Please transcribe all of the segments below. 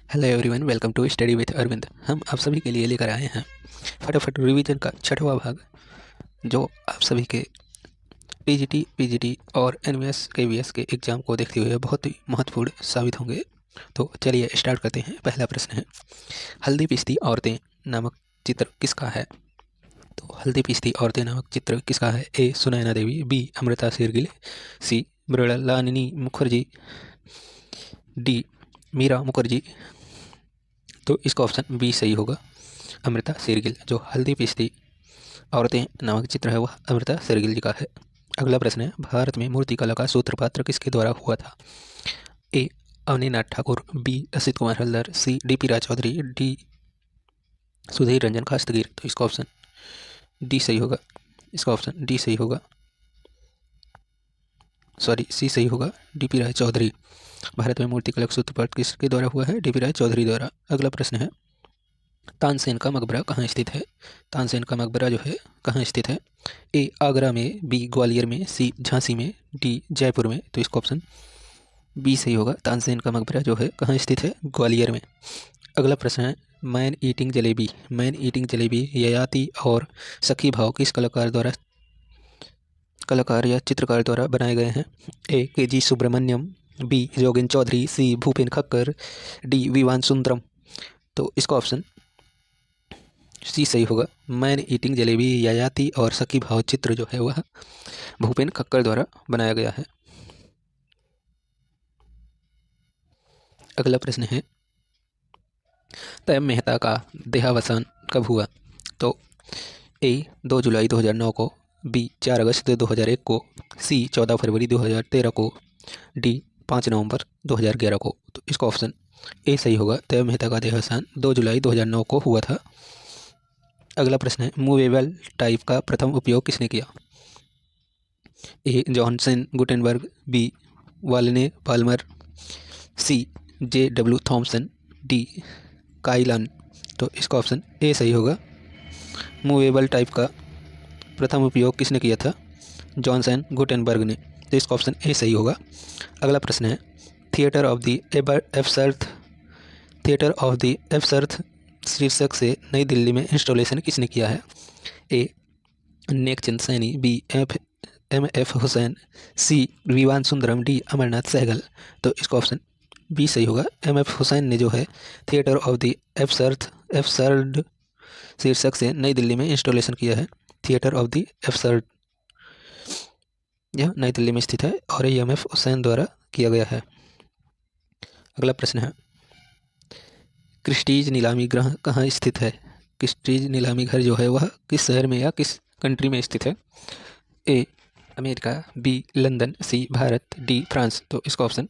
Hello everyone, welcome to study with Arvind. हम आप सभी के लिए लेकर आए हैं फटाफट रिवीजन का छठवां भाग, जो आप सभी के टीजीटी, पीजीटी और एनवीएस केवीएस के एग्जाम को देखते हुए बहुत ही महत्वपूर्ण साबित होंगे। तो चलिए स्टार्ट करते हैं। पहला प्रश्न है, हल्दी पीसती औरतें नामक चित्र किसका है? तो हल्दी पीसती औरतें नामक चित्र किसका है? ए सुनैना देवी, बी अमृता शेरगिल, सी मृणालिनी मुखर्जी, डी मीरा मुखर्जी। तो इसका ऑप्शन बी सही होगा, अमृता शेरगिल। जो हल्दी पीसती औरतें नामक चित्र है वह अमृता शेरगिल जी का है। अगला प्रश्न है, भारत में मूर्तिकला का सूत्रपात किसके द्वारा हुआ था? ए अवनीनाथ ठाकुर, बी असित कुमार हल्दर, सी डीपी राय चौधरी, डी सुधीर रंजन खास्तगीर। तो इसका ऑप्शन डी सही होगा। इसका ऑप्शन डी सही होगा, सॉरी सी सही होगा, डीपी राय चौधरी। भारत में मूर्तिकला का सूत्रपात किसके द्वारा हुआ है? डीपी राय चौधरी द्वारा। अगला प्रश्न है, तानसेन का मकबरा कहाँ स्थित है? तानसेन का मकबरा जो है कहाँ स्थित है? ए आगरा में, बी ग्वालियर में, सी झांसी में, डी जयपुर में। तो इसका ऑप्शन बी सही होगा। तानसेन का मकबरा जो है कहाँ स्थित है? ग्वालियर में। अगला प्रश्न है, man eating jalebi, man eating jalebi Yayati और सखी भाव किस कलाकार या चित्रकार द्वारा बनाए गए हैं? ए के जी सुब्रमण्यम, बी जोगिन चौधरी, सी भूपेन खक्कर, डी विवान सुंदरम। तो इसका ऑप्शन सी सही होगा। मैन ईटिंग जलेबी ययाति और सखी भाव चित्र जो है वह भूपेन खक्कर द्वारा बनाया गया है। अगला प्रश्न है, तैम मेहता का देहावसान कब हुआ? तो ए 2 जुलाई 2009 को, बी 4 अगस्त 2001 को, सी 14 फरवरी 2013 को, डी 5 नवंबर 2011 को। तो इसका ऑप्शन ए सही होगा। तैम मेहता का देहावसान 2 जुलाई 2009 को हुआ था। अगला प्रश्न है, मूवेबल टाइप का प्रथम उपयोग किसने किया? ए जॉनसन गुटेनबर्ग, बी वालने Palmer, C J W. Thomson, D काइलन। तो इसका ऑप्शन ए सही होगा। मूवेबल टाइप का प्रथम उपयोग किसने किया था? जॉनसन गुटेनबर्ग ने। तो इसका ऑप्शन ए सही होगा। अगला प्रश्न है, theatre of the absurd, theatre of the absurd शीर्षक से नई दिल्ली में इंस्टॉलेशन किसने किया है? A Nekchand Saini, B M F Husain, C Vivan Sundaram, D Amarnath Sehgal. तो इसका ऑप्शन बी सही होगा। एम.एफ. हुसैन ने जो है थिएटर ऑफ द एब्सर्ड शीर्षक से नई दिल्ली में इंस्टॉलेशन किया है। थिएटर ऑफ द एब्सर्ड यह नई दिल्ली में स्थित है और एम.एफ. हुसैन द्वारा किया गया है। अगला प्रश्न है, क्रिस्टीज नीलामी गृह कहाँ स्थित है? क्रिस्टीज नीलामी घर जो है वह किस शहर में या किस कंट्री में स्थित है? A America, B London, C Bharat, D France. तो इसका ऑप्शन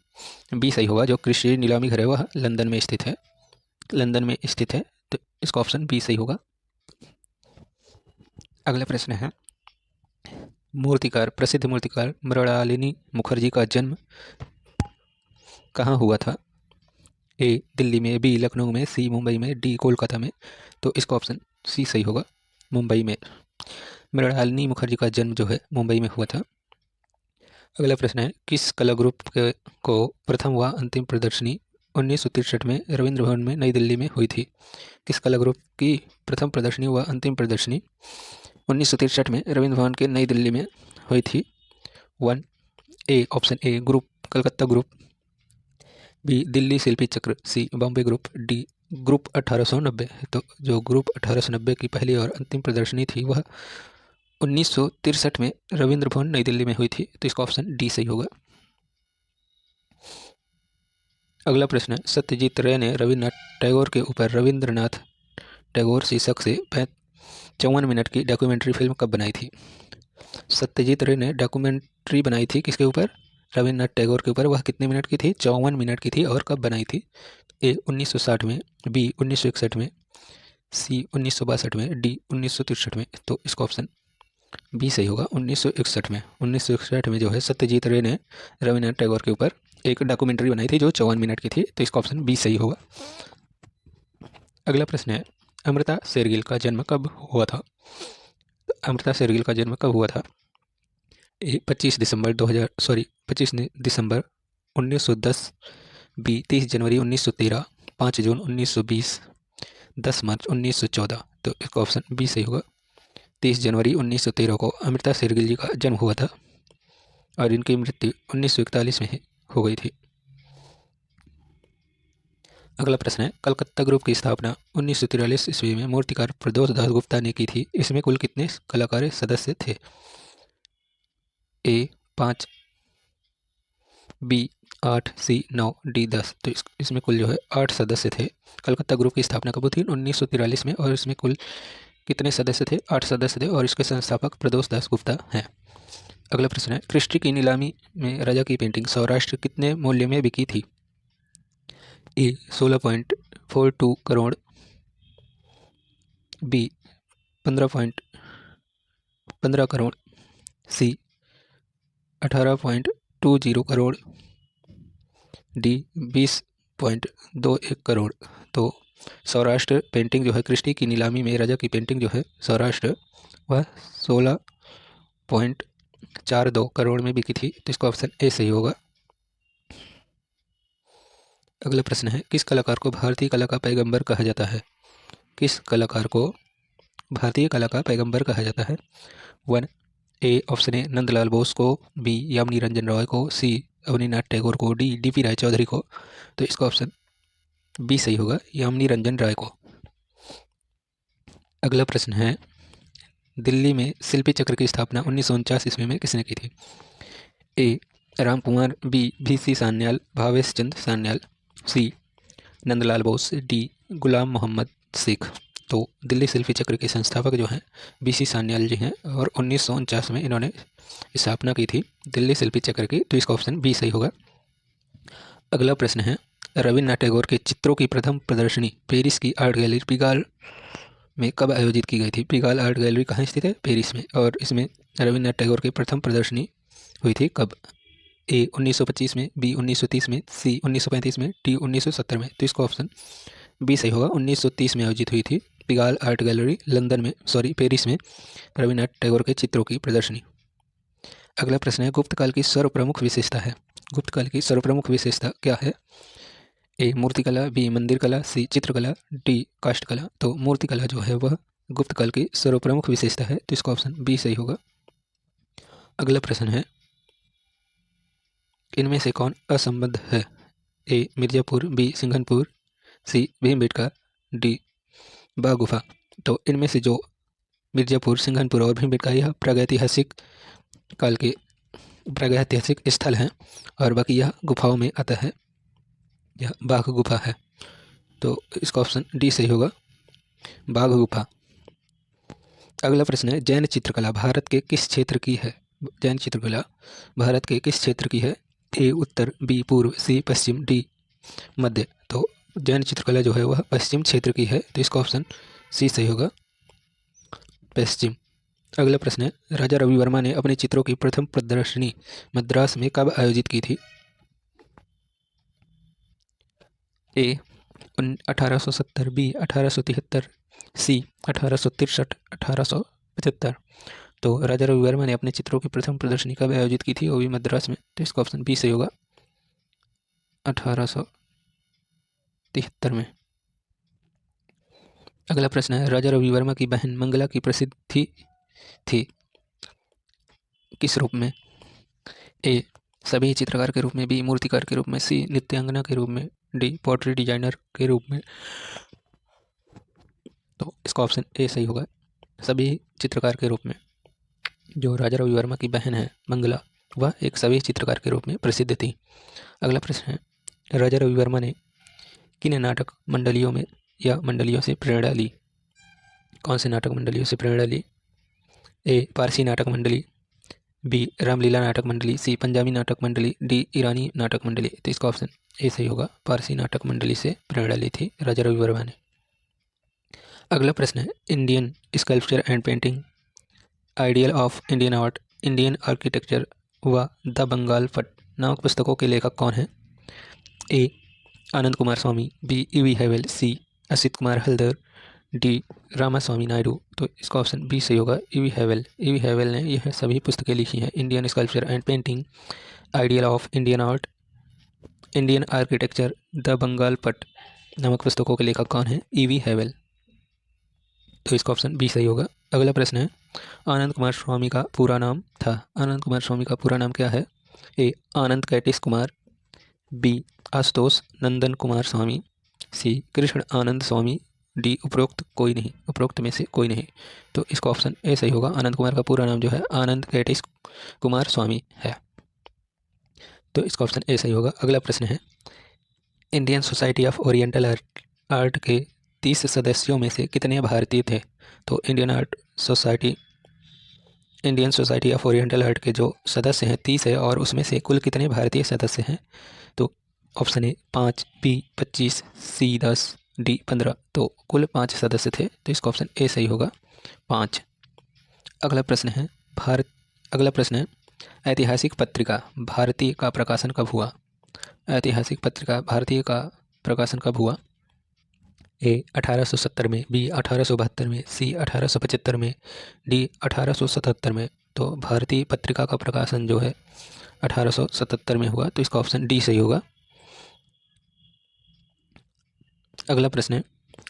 बी सही होगा। जो क्रिस्टीज नीलामी घर है वह लंदन में स्थित है, लंदन में स्थित है। तो इसका ऑप्शन बी सही होगा। अगला प्रश्न है, मूर्तिकार, प्रसिद्ध मूर्तिकार मृणालिनी मुखर्जी का जन्म कहाँ हुआ था? ए दिल्ली में, बी लखनऊ में, सी मुंबई में, डी कोलकाता में। तो इसका ऑप्शन सी सही होगा, मुंबई में। मृणालिनी मुखर्जी का जन्म जो है मुंबई में हुआ था। अगला प्रश्न है, किस कला ग्रुप को प्रथम व अंतिम प्रदर्शनी 1963 में रविंद्र भवन में नई दिल्ली में हुई थी? किस कला ग्रुप की प्रथम प्रदर्शनी व अंतिम प्रदर्शनी 1963 में रविंद्र भवन के नई दिल्ली में हुई थी? A option A group Calcutta group, B Delhi Shilpi Chakra, C Bombay group, D group 1890। तो जो ग्रुप 1890 की पहली और अंतिम प्रदर्शनी थी वह 1963 में रविंद्र भवन नई दिल्ली में हुई थी। तो इसका ऑप्शन डी सही होगा। अगला प्रश्न है, सत्यजीत रे ने रविन्द्रनाथ टैगोर के ऊपर रविंद्रनाथ टैगोर शीर्षक से 54 मिनट की डॉक्यूमेंट्री फिल्म कब बनाई थी? सत्यजीत रे ने डॉक्यूमेंट्री बनाई थी किसके ऊपर? रविन्द्रनाथ टैगोर के ऊपर। वह कितने मिनट की थी? 54 मिनट की थी। और कब बनाई थी? ए 1960 में, बी 1961 में, सी 1962 में, डी 1963 में। तो इसका ऑप्शन बी सही होगा, 1961 में। 1961 में जो है सत्यजीत रे ने रविन्द्रनाथ टैगोर के ऊपर एक डॉक्यूमेंट्री बनाई थी जो 54 मिनट की थी। तो इसका ऑप्शन बी सही होगा। अगला प्रश्न है, अमृता शेरगिल का जन्म कब हुआ था? अमृता शेरगिल का जन्म कब हुआ था? 25 दिसंबर 1910, बी 30 जनवरी 1913, 5 जून 1920, 10 मार्च 1914। तो इसका ऑप्शन बी सही होगा। 30 जनवरी 1913 को अमृता शेरगिल जी का जन्म हुआ था और इनकी मृत्यु 1941 में हो गई थी। अगला प्रश्न है, कलकत्ता ग्रुप की स्थापना 1943 ईस्वी में मूर्तिकार प्रदोष दास गुप्ता ने की थी। इसमें कुल कितने कलाकार सदस्य थे? ए 5, बी 8, सी 9, डी 10। तो इसमें कुल जो है 8 सदस्य थे। कलकत्ता ग्रुप की स्थापना कब हुई थी? 1943 में। और इसमें कुल कितने सदस्य थे? 8 सदस्य थे और इसके संस्थापक प्रदोष दास गुप्ता हैं। अगला प्रश्न है, क्रिस्टी की नीलामी में राजा की पेंटिंग सौराष्ट्र कितने मूल्य में बिकी थी? ए 16.42 करोड़, बी 15.15 करोड़, सी 18.20 करोड़, डी 20.21 करोड़। तो सौराष्ट्र पेंटिंग जो है, क्रिस्टी की नीलामी में राजा की पेंटिंग जो है सौराष्ट्र, वह 16.42 करोड़ में बिकी थी। तो इसका ऑप्शन ए सही होगा। अगला प्रश्न है, किस कलाकार को भारतीय कला का पैगंबर कहा जाता है? किस कलाकार को भारतीय कला का पैगंबर कहा जाता है? 1, ए ऑप्शन ए नंदलाल बोस को, बी यामिनी रंजन रॉय को, सी अवनीनाथ टैगोर को, डी डीपी राय चौधरी को। तो इसका ऑप्शन बी सही होगा, यामिनी रंजन राय को। अगला प्रश्न है, दिल्ली में शिल्पी चक्र की स्थापना 1949 ईस्वी में किसने की थी? ए राम कुमार, बी VC सान्याल, भावेश चंद सान्याल, सी नंदलाल बोस, डी गुलाम मोहम्मद शेख। तो दिल्ली शिल्पी चक्र के संस्थापक जो हैं VC सान्याल जी हैं और 1949 में इन्होंने स्थापना की थी दिल्ली शिल्पी चक्र की। तो इसका ऑप्शन बी सही होगा। अगला प्रश्न है, रविन्द्रनाथ टैगोर के चित्रों की प्रथम प्रदर्शनी पेरिस की आर्ट गैलरी पिगाल में कब आयोजित की गई थी? पिगाल आर्ट गैलरी कहाँ स्थित है? पेरिस में। और इसमें रविन्द्रनाथ टैगोर की प्रथम प्रदर्शनी हुई थी कब? ए 1925 में, बी 1930 में, सी 1935 में, डी 1970 में। तो इसका ऑप्शन बी सही होगा, 1930 में आयोजित हुई थी पिगाल आर्ट गैलरी लंदन में, पेरिस में रविन्द्रनाथ टैगोर के चित्रों की प्रदर्शनी। अगला प्रश्न है, गुप्त काल की सर्वप्रमुख विशेषता है। गुप्त काल की सर्वप्रमुख विशेषता क्या है? ए मूर्तिकला, बी मंदिर कला, सी चित्रकला, डी काष्ठकला। तो मूर्तिकला जो है वह गुप्त काल की सर्वप्रमुख विशेषता है। तो इसका ऑप्शन बी सही होगा। अगला प्रश्न है, इनमें से कौन असंबद्ध है? ए मिर्जापुर, बी सिंघनपुर, सी भीमबेटका, डी बाघ गुफा। तो इनमें से जो मिर्जापुर, सिंघनपुर और भीमबेटका यह प्रागैतिहासिक काल के प्रागैतिहासिक स्थल हैं और बाकी यह गुफाओं में आता है, यह बाघ गुफा है। तो इसका ऑप्शन डी सही होगा, बाघ गुफा। अगला प्रश्न है, जैन चित्रकला भारत के किस क्षेत्र की है? जैन चित्रकला भारत के किस क्षेत्र की है? ए उत्तर, बी पूर्व, सी पश्चिम, डी मध्य। तो जैन चित्रकला जो है वह पश्चिम क्षेत्र की है। तो इसका ऑप्शन सी सही होगा, पश्चिम। अगला प्रश्न है, राजा रवि वर्मा ने अपने चित्रों की प्रथम प्रदर्शनी मद्रास में कब आयोजित की थी? ए 1870, बी 1873, सी 1863, 1875। तो राजा रवि वर्मा ने अपने चित्रों की प्रथम प्रदर्शनी कब आयोजित की थी? वो भी मद्रास में। तो इसका ऑप्शन बी सही होगा, 1873 में। अगला प्रश्न है, राजा रवि वर्मा की बहन मंगला की प्रसिद्धि थी किस रूप में? ए सभी चित्रकार के रूप में, बी मूर्तिकार के रूप में, सी नृत्यांगना के रूप में, डी पोर्ट्रेट डिजाइनर के रूप में। तो इसका ऑप्शन ए सही होगा, सभी चित्रकार के रूप में। जो राजा रवि वर्मा की बहन है मंगला, वह एक सभी चित्रकार के रूप में प्रसिद्ध थी। अगला प्रश्न है, राजा रवि वर्मा ने किन नाटक मंडलियों में या मंडलियों से प्रेरणा ली? कौन से नाटक मंडलियों से प्रेरणा ली? ए पारसी नाटक मंडली, बी रामलीला नाटक मंडली, सी पंजाबी नाटक मंडली, डी ईरानी नाटक मंडली। तो इसका ऑप्शन ए सही होगा, पारसी नाटक मंडली से प्रेरणा ली थी राजा रवि वर्मा ने। अगला प्रश्न है, Indian sculpture and painting, ideal of Indian art, Indian architecture व द बंगाल फट नामक पुस्तकों के लेखक कौन हैं? ए आनंद कुमार स्वामी, बी E.V. हैवेल, सी असित कुमार हल्दर, डी रामास्वामी नायडू। तो इसका ऑप्शन बी सही होगा, E.V. हैवेल। E.V. हैवेल ने यह सभी पुस्तकें लिखी हैं, Indian sculpture and painting, ideal of Indian art, Indian architecture, the Bengal फट नामक पुस्तकों के लेखक कौन है? E.V. हैवेल। तो इसका ऑप्शन बी सही होगा। अगला प्रश्न है, आनंद कुमार स्वामी का पूरा नाम था। आनंद कुमार स्वामी का पूरा नाम क्या है? ए आनंद कैटिस कुमार, बी आशुतोष नंदन कुमार स्वामी, सी कृष्ण आनंद स्वामी, डी उपरोक्त में से कोई नहीं। तो इसका ऑप्शन ए सही होगा। आनंद कुमार का पूरा नाम जो है आनंद कैटिस कुमार स्वामी है। तो इसका ऑप्शन ए सही होगा। अगला प्रश्न है, Indian society of oriental art के 30 सदस्यों में से कितने भारतीय थे? तो Indian society of oriental art के जो सदस्य हैं 30 है, और उसमें से कुल कितने भारतीय सदस्य हैं? तो option A 5, B 25, C 10, D 15। तो कुल 5 सदस्य थे, तो इसका ऑप्शन ए सही होगा, 5। अगला प्रश्न है, ऐतिहासिक पत्रिका भारतीय का प्रकाशन कब हुआ? ऐतिहासिक पत्रिका भारतीय का प्रकाशन कब हुआ? ए 1870 में, बी 1872 में, सी 1875 में, डी 1877 में। तो भारतीय पत्रिका का प्रकाशन जो है 1877 में हुआ, तो इसका ऑप्शन डी सही होगा। अगला प्रश्न है,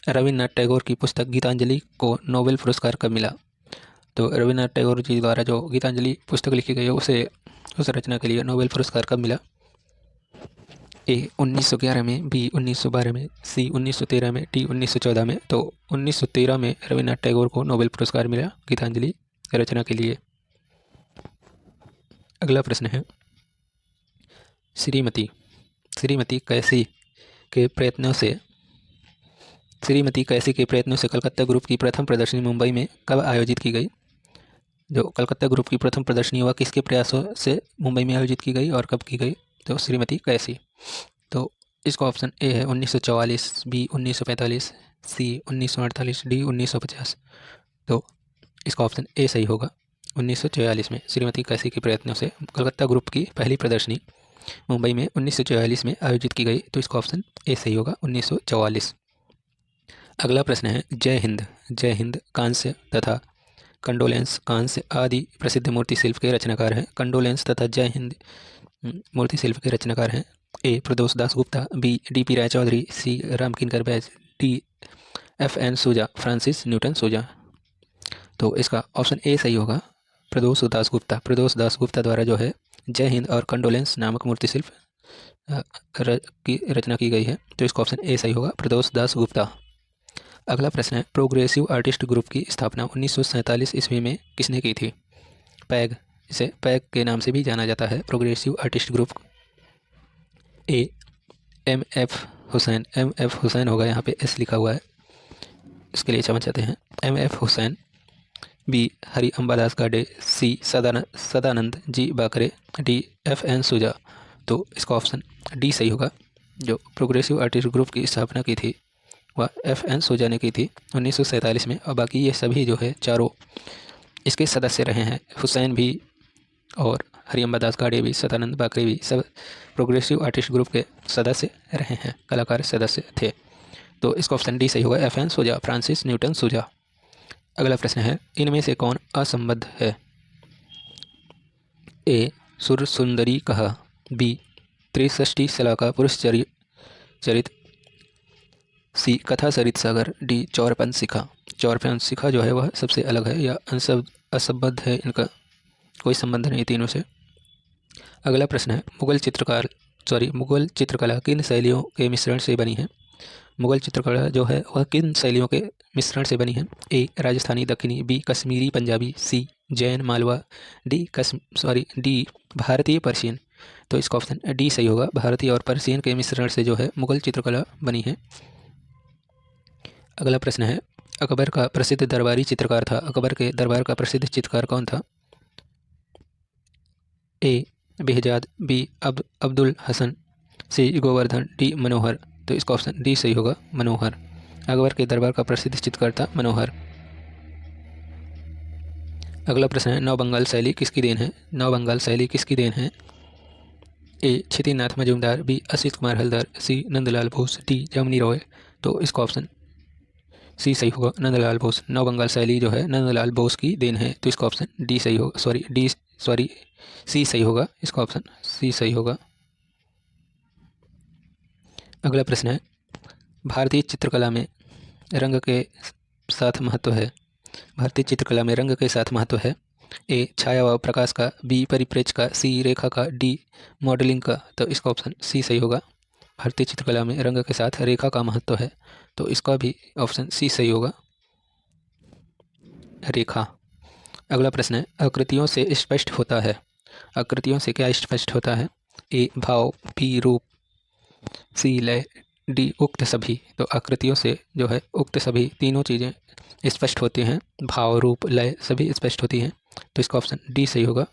रविन्द्रनाथ टैगोर की पुस्तक गीतांजलि को नोबेल पुरस्कार कब मिला? तो रविन्द्रनाथ टैगोर जी द्वारा जो गीतांजलि पुस्तक लिखी गई है उस रचना के लिए नोबेल पुरस्कार कब मिला? ए 1911 में, बी 1912 में, सी 1913 में, डी 1914 में। तो 1913 में रविन्द्रनाथ टैगोर को नोबेल पुरस्कार मिला गीतांजलि रचना के लिए। अगला प्रश्न है, श्रीमती कैसी के प्रयत्नों से कलकत्ता ग्रुप की प्रथम प्रदर्शनी मुंबई में कब आयोजित की गई? जो कलकत्ता ग्रुप की प्रथम प्रदर्शनी वह किसके प्रयासों से मुंबई में आयोजित की गई और कब की गई? तो श्रीमती कैसी। तो इसका ऑप्शन ए है 1944, बी 1945, सी 1948, डी 1950। तो इसका ऑप्शन ए सही होगा। 1944 में श्रीमती कैसी के प्रयत्नों से कलकत्ता ग्रुप की पहली प्रदर्शनी मुंबई में 1944 में आयोजित की गई, तो इसका ऑप्शन ए सही होगा, 1944। अगला प्रश्न है, जय हिंद कांस्य तथा कंडोलेंस कांस्य आदि प्रसिद्ध मूर्ति शिल्प के रचनाकार हैं। कंडोलेंस तथा जय हिंद मूर्ति शिल्प के रचनाकार हैं। ए प्रदोष दास गुप्ता, बी डी.पी. राय चौधरी, सी रामकिंकर बैज, डी F.N. सूजा, फ्रांसिस न्यूटन सूजा। तो इसका ऑप्शन ए सही होगा, प्रदोष दास गुप्ता द्वारा जो है जय हिंद और कंडोलेंस नामक मूर्ति शिल्प की रचना की गई है, तो इसका ऑप्शन ए सही होगा, प्रदोष दास गुप्ता। अगला प्रश्न है, प्रोग्रेसिव आर्टिस्ट ग्रुप की स्थापना 1947 ईस्वी में किसने की थी? पैग, इसे पैग के नाम से भी जाना जाता है, प्रोग्रेसिव आर्टिस्ट ग्रुप। ए M.F. हुसैन होगा, यहाँ पे एस लिखा हुआ है, इसके लिए समझ जाते हैं, M.F. हुसैन, बी हरि अंबादास गाडे, सी सदानंद जी बाकरे, डी F.N. सूजा। तो इसका ऑप्शन डी सही होगा। जो प्रोग्रेसिव आर्टिस्ट ग्रुप की स्थापना की थी वह F.N. सूजा ने की थी 1947 में, और बाकी ये सभी जो है चारों इसके सदस्य रहे हैं, हुसैन भी और हरिअम्बादास गाडे भी, सदानंद बाकरे भी, सब प्रोग्रेसिव आर्टिस्ट ग्रुप के सदस्य रहे हैं, कलाकार सदस्य थे। तो इसका ऑप्शन डी सही होगा, F.N. सूजा, फ्रांसिस न्यूटन सूजा। अगला प्रश्न है, इनमें से कौन असंबद्ध है? ए सुर सुंदरी कहा, बी त्रिषष्टि शलाका पुरुष चरित, सी कथा सरित सागर, डी चौरपन शिखा जो है वह सबसे अलग है या असंबद्ध है, इनका कोई संबंध नहीं तीनों से। अगला प्रश्न है, मुगल चित्रकला किन शैलियों के मिश्रण से बनी है? मुगल चित्रकला जो है वह किन शैलियों के मिश्रण से बनी है? ए राजस्थानी दक्षिणी, बी कश्मीरी पंजाबी, सी जैन मालवा, डी भारतीय पर्शियन। तो इसका ऑप्शन डी सही होगा, भारतीय और पर्शियन के मिश्रण से जो है मुगल चित्रकला बनी है। अगला प्रश्न है, अकबर का प्रसिद्ध दरबारी चित्रकार था, अकबर के दरबार का प्रसिद्ध चित्रकार कौन था? ए बेहजाद, बी अब्दुल हसन, सी गोवर्धन, डी मनोहर। तो इसका ऑप्शन डी सही होगा, मनोहर। अकबर के दरबार का प्रसिद्ध चित्रकार था मनोहर। अगला प्रश्न है, नव बंगाल शैली किसकी देन है? ए क्षितिनाथ मजूमदार, बी असित कुमार हलदर, सी नंदलाल बोस, डी जमनी रॉय। तो इसका ऑप्शन सी सही होगा, नंदलाल बोस। नव बंगाल शैली जो है नंदलाल बोस की देन है, तो इसका ऑप्शन डी सही होगा, सी सही होगा, इसका ऑप्शन सी सही होगा। अगला प्रश्न है, भारतीय चित्रकला में रंग के साथ महत्व है। भारतीय चित्रकला में रंग के साथ महत्व है। ए छाया व प्रकाश का, बी परिप्रेक्ष्य का, सी रेखा का, डी मॉडलिंग का। तो इसका ऑप्शन सी सही होगा। भारतीय चित्रकला में रंग के साथ रेखा का महत्व है, तो इसका भी ऑप्शन सी सही होगा, रेखा। अगला प्रश्न है, आकृतियों से स्पष्ट होता है। आकृतियों से क्या स्पष्ट होता है? ए भाव, बी रूप, सी लय, डी उक्त सभी। तो आकृतियों से जो है उक्त सभी तीनों चीज़ें स्पष्ट होती हैं। भाव, रूप, लय सभी स्पष्ट होती हैं, तो इसका ऑप्शन डी सही होगा।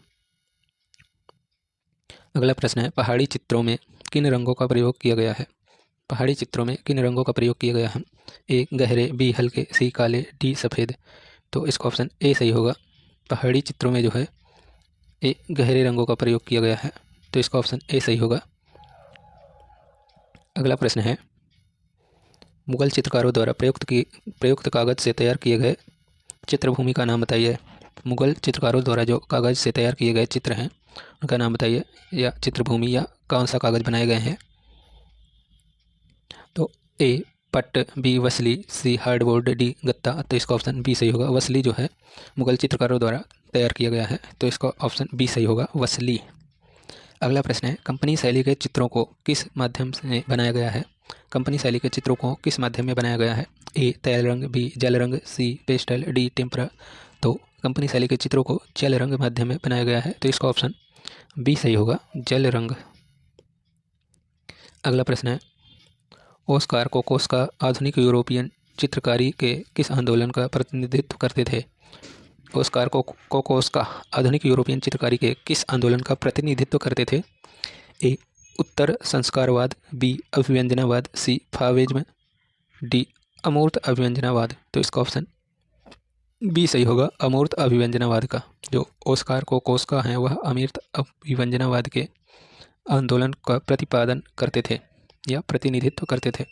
अगला प्रश्न है, पहाड़ी चित्रों में किन रंगों का प्रयोग किया गया है? पहाड़ी चित्रों में किन रंगों का प्रयोग किया गया है? ए गहरे, बी हल्के, सी काले, डी सफ़ेद। तो इसका ऑप्शन ए सही होगा। पहाड़ी चित्रों में जो है ए गहरे रंगों का प्रयोग किया गया है, तो इसका ऑप्शन ए सही होगा। अगला प्रश्न है, मुगल चित्रकारों द्वारा प्रयुक्त कागज से तैयार किए गए चित्रभूमि का नाम बताइए। मुगल चित्रकारों द्वारा जो कागज से तैयार किए गए चित्र हैं उनका नाम बताइए, या चित्रभूमि, या कौन सा कागज बनाए गए हैं। तो ए पट्ट, बी वसली, सी हार्डबोर्ड, डी गत्ता। तो इसका ऑप्शन बी सही होगा। वसली जो है मुगल चित्रकारों द्वारा तैयार किया गया है, तो इसका ऑप्शन बी सही होगा, वसली। अगला प्रश्न है, कंपनी शैली के चित्रों को किस माध्यम से बनाया गया है? कंपनी शैली के चित्रों को किस माध्यम में बनाया गया है? ए तैल रंग, बी जल रंग, सी पेस्टल, डी टेम्परा। तो कंपनी शैली के चित्रों को जल रंग माध्यम में बनाया गया है, तो इसका ऑप्शन बी सही होगा, जल रंग। अगला प्रश्न है, ओस्कार कोकोस्का आधुनिक यूरोपियन चित्रकारी के किस आंदोलन का प्रतिनिधित्व करते थे? ओस्कार कोकोस्का आधुनिक यूरोपियन चित्रकारी के किस आंदोलन का प्रतिनिधित्व करते थे? ए उत्तर संस्कारवाद, बी अभिव्यंजनावाद, सी फावेज्म, डी अमूर्त अभिव्यंजनावाद। तो इसका ऑप्शन बी सही होगा, अमूर्त अभिव्यंजनावाद का। जो ओस्कार कोकोस्का हैं वह अमूर्त अभिव्यंजनावाद के आंदोलन का प्रतिपादन करते थे या प्रतिनिधित्व करते थे।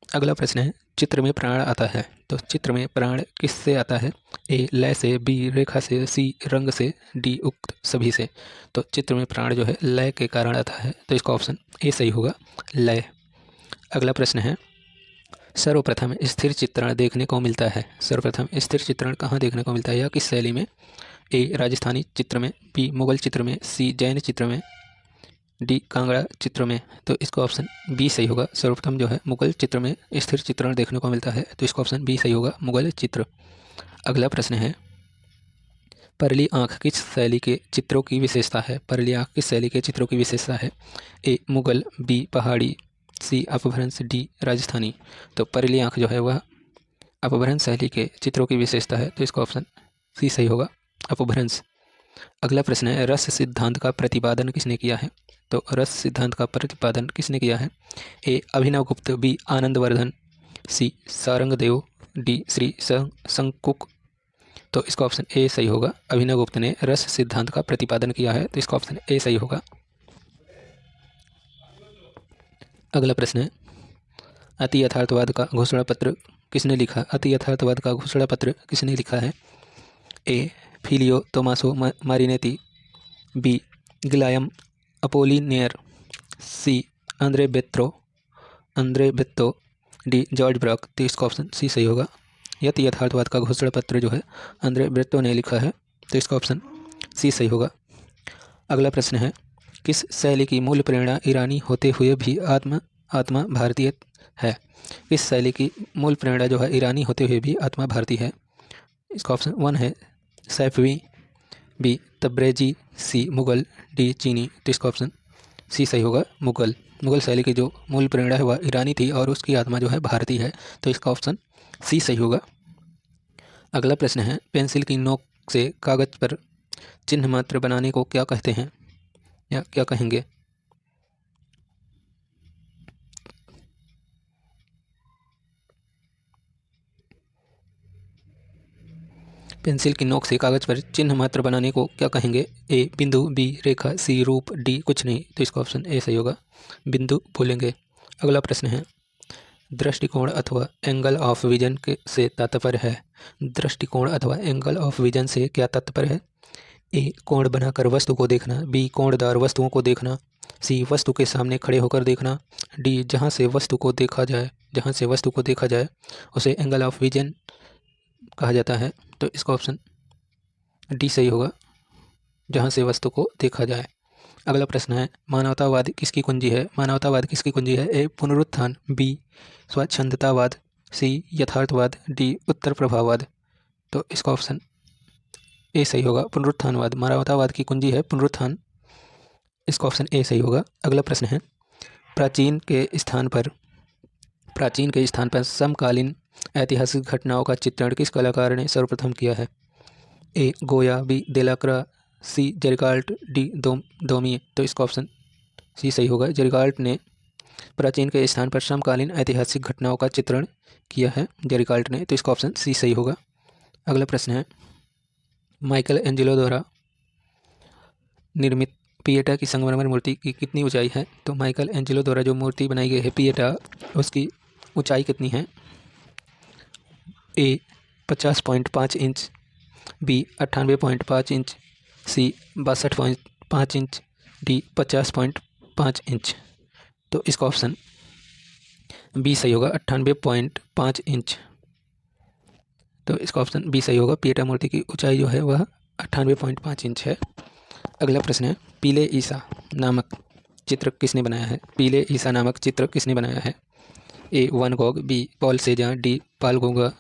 अगला प्रश्न है, चित्र में प्राण आता है। तो चित्र में प्राण किससे आता है? ए लय से, बी रेखा से, सी रंग से, डी उक्त सभी से। तो चित्र में प्राण जो है लय के कारण आता है, तो इसका ऑप्शन ए सही होगा, लय। अगला प्रश्न है, सर्वप्रथम स्थिर चित्रण देखने को मिलता है। सर्वप्रथम स्थिर चित्रण कहाँ देखने को मिलता है या किस शैली में? ए राजस्थानी चित्र में, बी मुगल चित्र में, सी जैन चित्र में, डी कांगड़ा चित्र में। तो इसका ऑप्शन बी सही होगा। सर्वप्रथम जो है मुगल चित्र में स्थिर चित्रण देखने को मिलता है, तो इसका ऑप्शन बी सही होगा, मुगल चित्र। अगला प्रश्न है, परली आँख किस शैली के चित्रों की विशेषता है? परली आँख किस शैली के चित्रों की विशेषता है? ए मुगल, बी पहाड़ी, सी अपभ्रंश, डी राजस्थानी। तो परली आँख जो है वह अपभ्रंश शैली के चित्रों की विशेषता है, तो इसका ऑप्शन सी सही होगा, अपभ्रंश। अगला प्रश्न है, रस सिद्धांत का प्रतिपादन किसने किया है? तो रस सिद्धांत का प्रतिपादन किसने किया है? ए अभिनवगुप्त, बी आनंदवर्धन, सी सारंगदेव, डी श्री शंकुक। तो इसका ऑप्शन ए सही होगा, अभिनवगुप्त ने रस सिद्धांत का प्रतिपादन किया है, तो इसका ऑप्शन ए सही होगा। अगला प्रश्न है, अति यथार्थवाद का घोषणा पत्र किसने लिखा? अति यथार्थवाद का घोषणा पत्र किसने लिखा है? ए फिलियो तोमासो मारिनेती, बी गिलायम अपोलिनेयर, सी आंद्रे बेत्तो, डी जॉर्ज ब्रॉक। तो इसका ऑप्शन सी सही होगा, यति यथार्थवाद का घोषणा पत्र जो है आंद्रे बेत्तो ने लिखा है, तो इसका ऑप्शन सी सही होगा। अगला प्रश्न है, किस शैली की मूल प्रेरणा ईरानी होते हुए भी आत्मा भारतीय है? किस शैली की मूल प्रेरणा जो है ईरानी होते हुए भी आत्मा भारतीय है? इसका ऑप्शन 1 है सैफवी, बी तब्रेजी, सी मुगल, डी चीनी। तो इसका ऑप्शन सी सही होगा, मुगल। मुगल शैली की जो मूल प्रेरणा है वह ईरानी थी और उसकी आत्मा जो है भारतीय है, तो इसका ऑप्शन सी सही होगा। अगला प्रश्न है, पेंसिल की नोक से कागज पर चिन्ह मात्र बनाने को क्या कहते हैं या क्या कहेंगे? पेंसिल की नोक से कागज पर चिन्ह मात्र बनाने को क्या कहेंगे? ए बिंदु, बी रेखा, सी रूप, डी कुछ नहीं। तो इसका ऑप्शन ए सही होगा, बिंदु बोलेंगे। अगला प्रश्न है, दृष्टिकोण अथवा एंगल ऑफ विजन से तात्पर्य है। दृष्टिकोण अथवा एंगल ऑफ विजन से क्या तात्पर्य है? ए कोण बनाकर वस्तु को देखना, बी कोणदार वस्तुओं को देखना, सी वस्तु के सामने खड़े होकर देखना, डी जहाँ से वस्तु को देखा जाए उसे एंगल ऑफ विजन कहा जाता है। तो इसका ऑप्शन डी सही होगा, जहाँ से वस्तु को देखा जाए। अगला प्रश्न है, मानवतावाद किसकी कुंजी है? मानवतावाद किसकी कुंजी है? ए पुनरुत्थान, बी स्वच्छंदतावाद, सी यथार्थवाद, डी उत्तर प्रभाववाद। तो इसका ऑप्शन ए सही होगा, पुनरुत्थानवाद। मानवतावाद की कुंजी है पुनरुत्थान, इसका ऑप्शन ए सही होगा। अगला प्रश्न है, प्राचीन के स्थान पर समकालीन ऐतिहासिक घटनाओं का चित्रण किस कलाकार ने सर्वप्रथम किया है? ए गोया, बी देलाक्रा, सी जेरिकाल्ट, डी दोमिए। तो इसका ऑप्शन सी सही होगा, जेरिकाल्ट ने प्राचीन के स्थान पर समकालीन ऐतिहासिक घटनाओं का चित्रण किया है, जेरिकाल्ट ने। तो इसका ऑप्शन सी सही होगा। अगला प्रश्न है, माइकल एंजेलो द्वारा निर्मित पिएटा की संगमरमर मूर्ति की कितनी ऊंचाई है? तो माइकल एंजेलो द्वारा जो मूर्ति बनाई गई है पिएटा, उसकी ऊंचाई कितनी है? ए 50.5 इंच, बी 98.5 इंच, सी 62.5 इंच, डी 50.5 इंच। तो इसका ऑप्शन बी सही होगा, 98.5 इंच। तो इसका ऑप्शन बी सही होगा, पिएटा मूर्ति की ऊंचाई जो है वह 98.5 इंच है। अगला प्रश्न है, पीले ईसा नामक चित्र किसने बनाया है? पीले ईसा नामक चित्र किसने बनाया है? A van Gogh, B Paul Cezanne, D Paul Gauguin,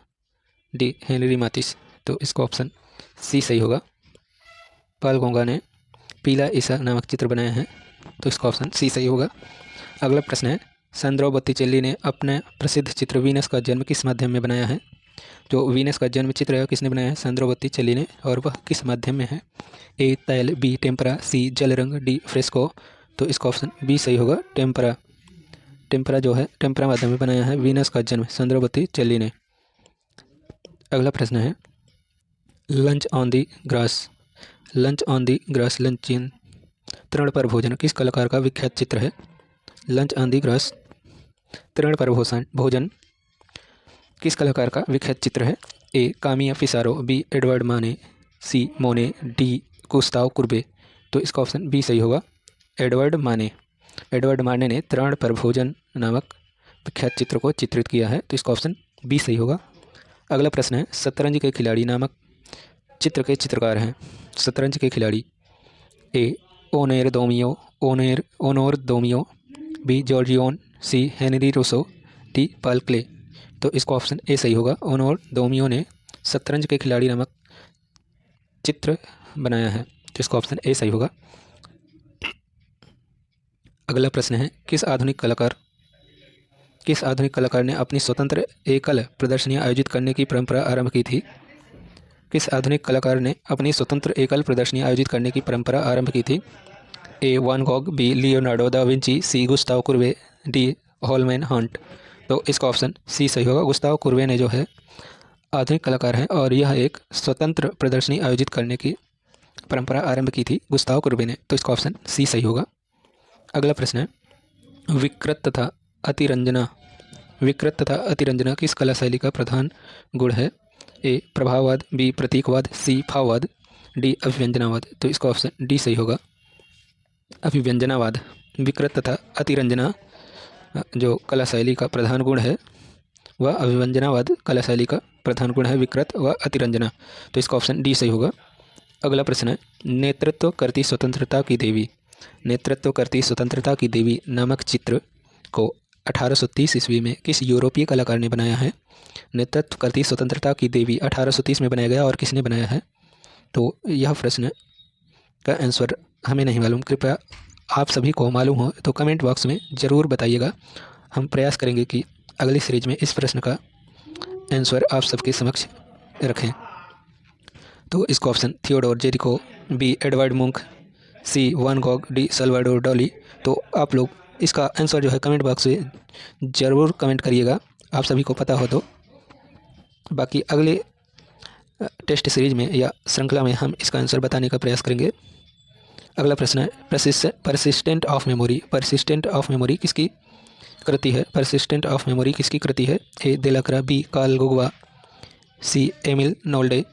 D Henri Matisse. तो इसका ऑप्शन सी सही होगा, पाल गोगा ने पीला ईसा नामक चित्र बनाया है। तो इसका ऑप्शन सी सही होगा। अगला प्रश्न है, सैंड्रो बोत्तिचेल्ली ने अपना प्रसिद्ध चित्र वीनस का जन्म किस माध्यम में बनाया है? जो वीनस का जन्म चित्र है किसने बनाया है? सैंड्रो बोत्तिचेल्ली ने, और वह किस माध्यम में है? ए तैल, बी टेम्परा, सी जल रंग, डी फ्रेस्को। तो इसका ऑप्शन बी सही होगा, टेम्परा जो है टेम्परा माध्यम में बनाया है वीनस का जन्म सैंड्रो बोत्तिचेल्ली ने। अगला प्रश्न है, लंच ऑन दी ग्रास लंचीन तृण पर भोजन किस कलाकार का विख्यात चित्र है? लंच ऑन दी ग्रास तृण पर भोजन किस कलाकार का विख्यात चित्र है? ए कामिया पिसारो, बी एडवर्ड माने, सी मोने, डी गुस्ताव कुर्बे। तो इसका ऑप्शन बी सही होगा, एडवर्ड माने ने तृण पर भोजन नामक विख्यात चित्र को चित्रित किया है। तो इसका ऑप्शन बी सही होगा। अगला प्रश्न है, शतरंज के खिलाड़ी नामक चित्र के चित्रकार हैं। शतरंज के खिलाड़ी, ए ओनोर दोमियो, बी जॉर्जियोन, सी हेनरी रूसो, डी पाल क्ले। तो इसका ऑप्शन ए सही होगा, ओनोर दोमियो ने शतरंज के खिलाड़ी नामक चित्र बनाया है। तो इसका ऑप्शन ए सही होगा। अगला प्रश्न है, किस आधुनिक कलाकार ने अपनी स्वतंत्र एकल प्रदर्शनियां आयोजित करने की परंपरा आरंभ की थी? किस आधुनिक कलाकार ने अपनी स्वतंत्र एकल प्रदर्शनियां आयोजित करने की परंपरा आरंभ की थी? A Van Gogh, B Leonardo da Vinci, C Gustave Courbet, D Holman Hunt. तो इसका ऑप्शन सी सही होगा, गुस्ताव कुर्बे ने जो है आधुनिक कलाकार हैं और यह एक स्वतंत्र प्रदर्शनी आयोजित करने की परंपरा आरंभ की थी गुस्ताव कुर्बे ने। तो इसका ऑप्शन सी सही होगा। अगला प्रश्न है, विकृत तथा अतिरंजना किस कला शैली का प्रधान गुण है? ए प्रभाववाद, बी प्रतीकवाद, सी भाववाद, डी अभिव्यंजनावाद। तो इसका ऑप्शन डी सही होगा, अभिव्यंजनावाद। विकृत तथा अतिरंजना जो कला शैली का प्रधान गुण है वह अभिव्यंजनावाद कला शैली का प्रधान गुण है, विकृत व अतिरंजना। तो इसका ऑप्शन डी सही होगा। अगला प्रश्न है, नेतृत्व करती स्वतंत्रता की देवी नामक चित्र को 1830 ईस्वी में किस यूरोपीय कलाकार ने बनाया है? नेतृत्व करती स्वतंत्रता की देवी 1830 में बनाया गया और किसने बनाया है? तो यह प्रश्न का आंसर हमें नहीं मालूम, कृपया आप सभी को मालूम हो तो कमेंट बॉक्स में ज़रूर बताइएगा। हम प्रयास करेंगे कि अगली सीरीज में इस प्रश्न का आंसर आप सबके समक्ष रखें। तो इसका option Theodore Gericault, B Edvard Munch, C Van Gogh, D Salvador Dali. तो आप लोग इसका आंसर जो है कमेंट बॉक्स में ज़रूर कमेंट करिएगा, आप सभी को पता हो तो। बाकी अगले टेस्ट सीरीज में या श्रृंखला में हम इसका आंसर बताने का प्रयास करेंगे। अगला प्रश्न है, परसिस्टेंट ऑफ मेमोरी किसकी कृति है? परसिस्टेंट ऑफ मेमोरी किसकी कृति है? ए देलाक्रा, बी कार्ल गुगवा, सी एमिल नोल्डे,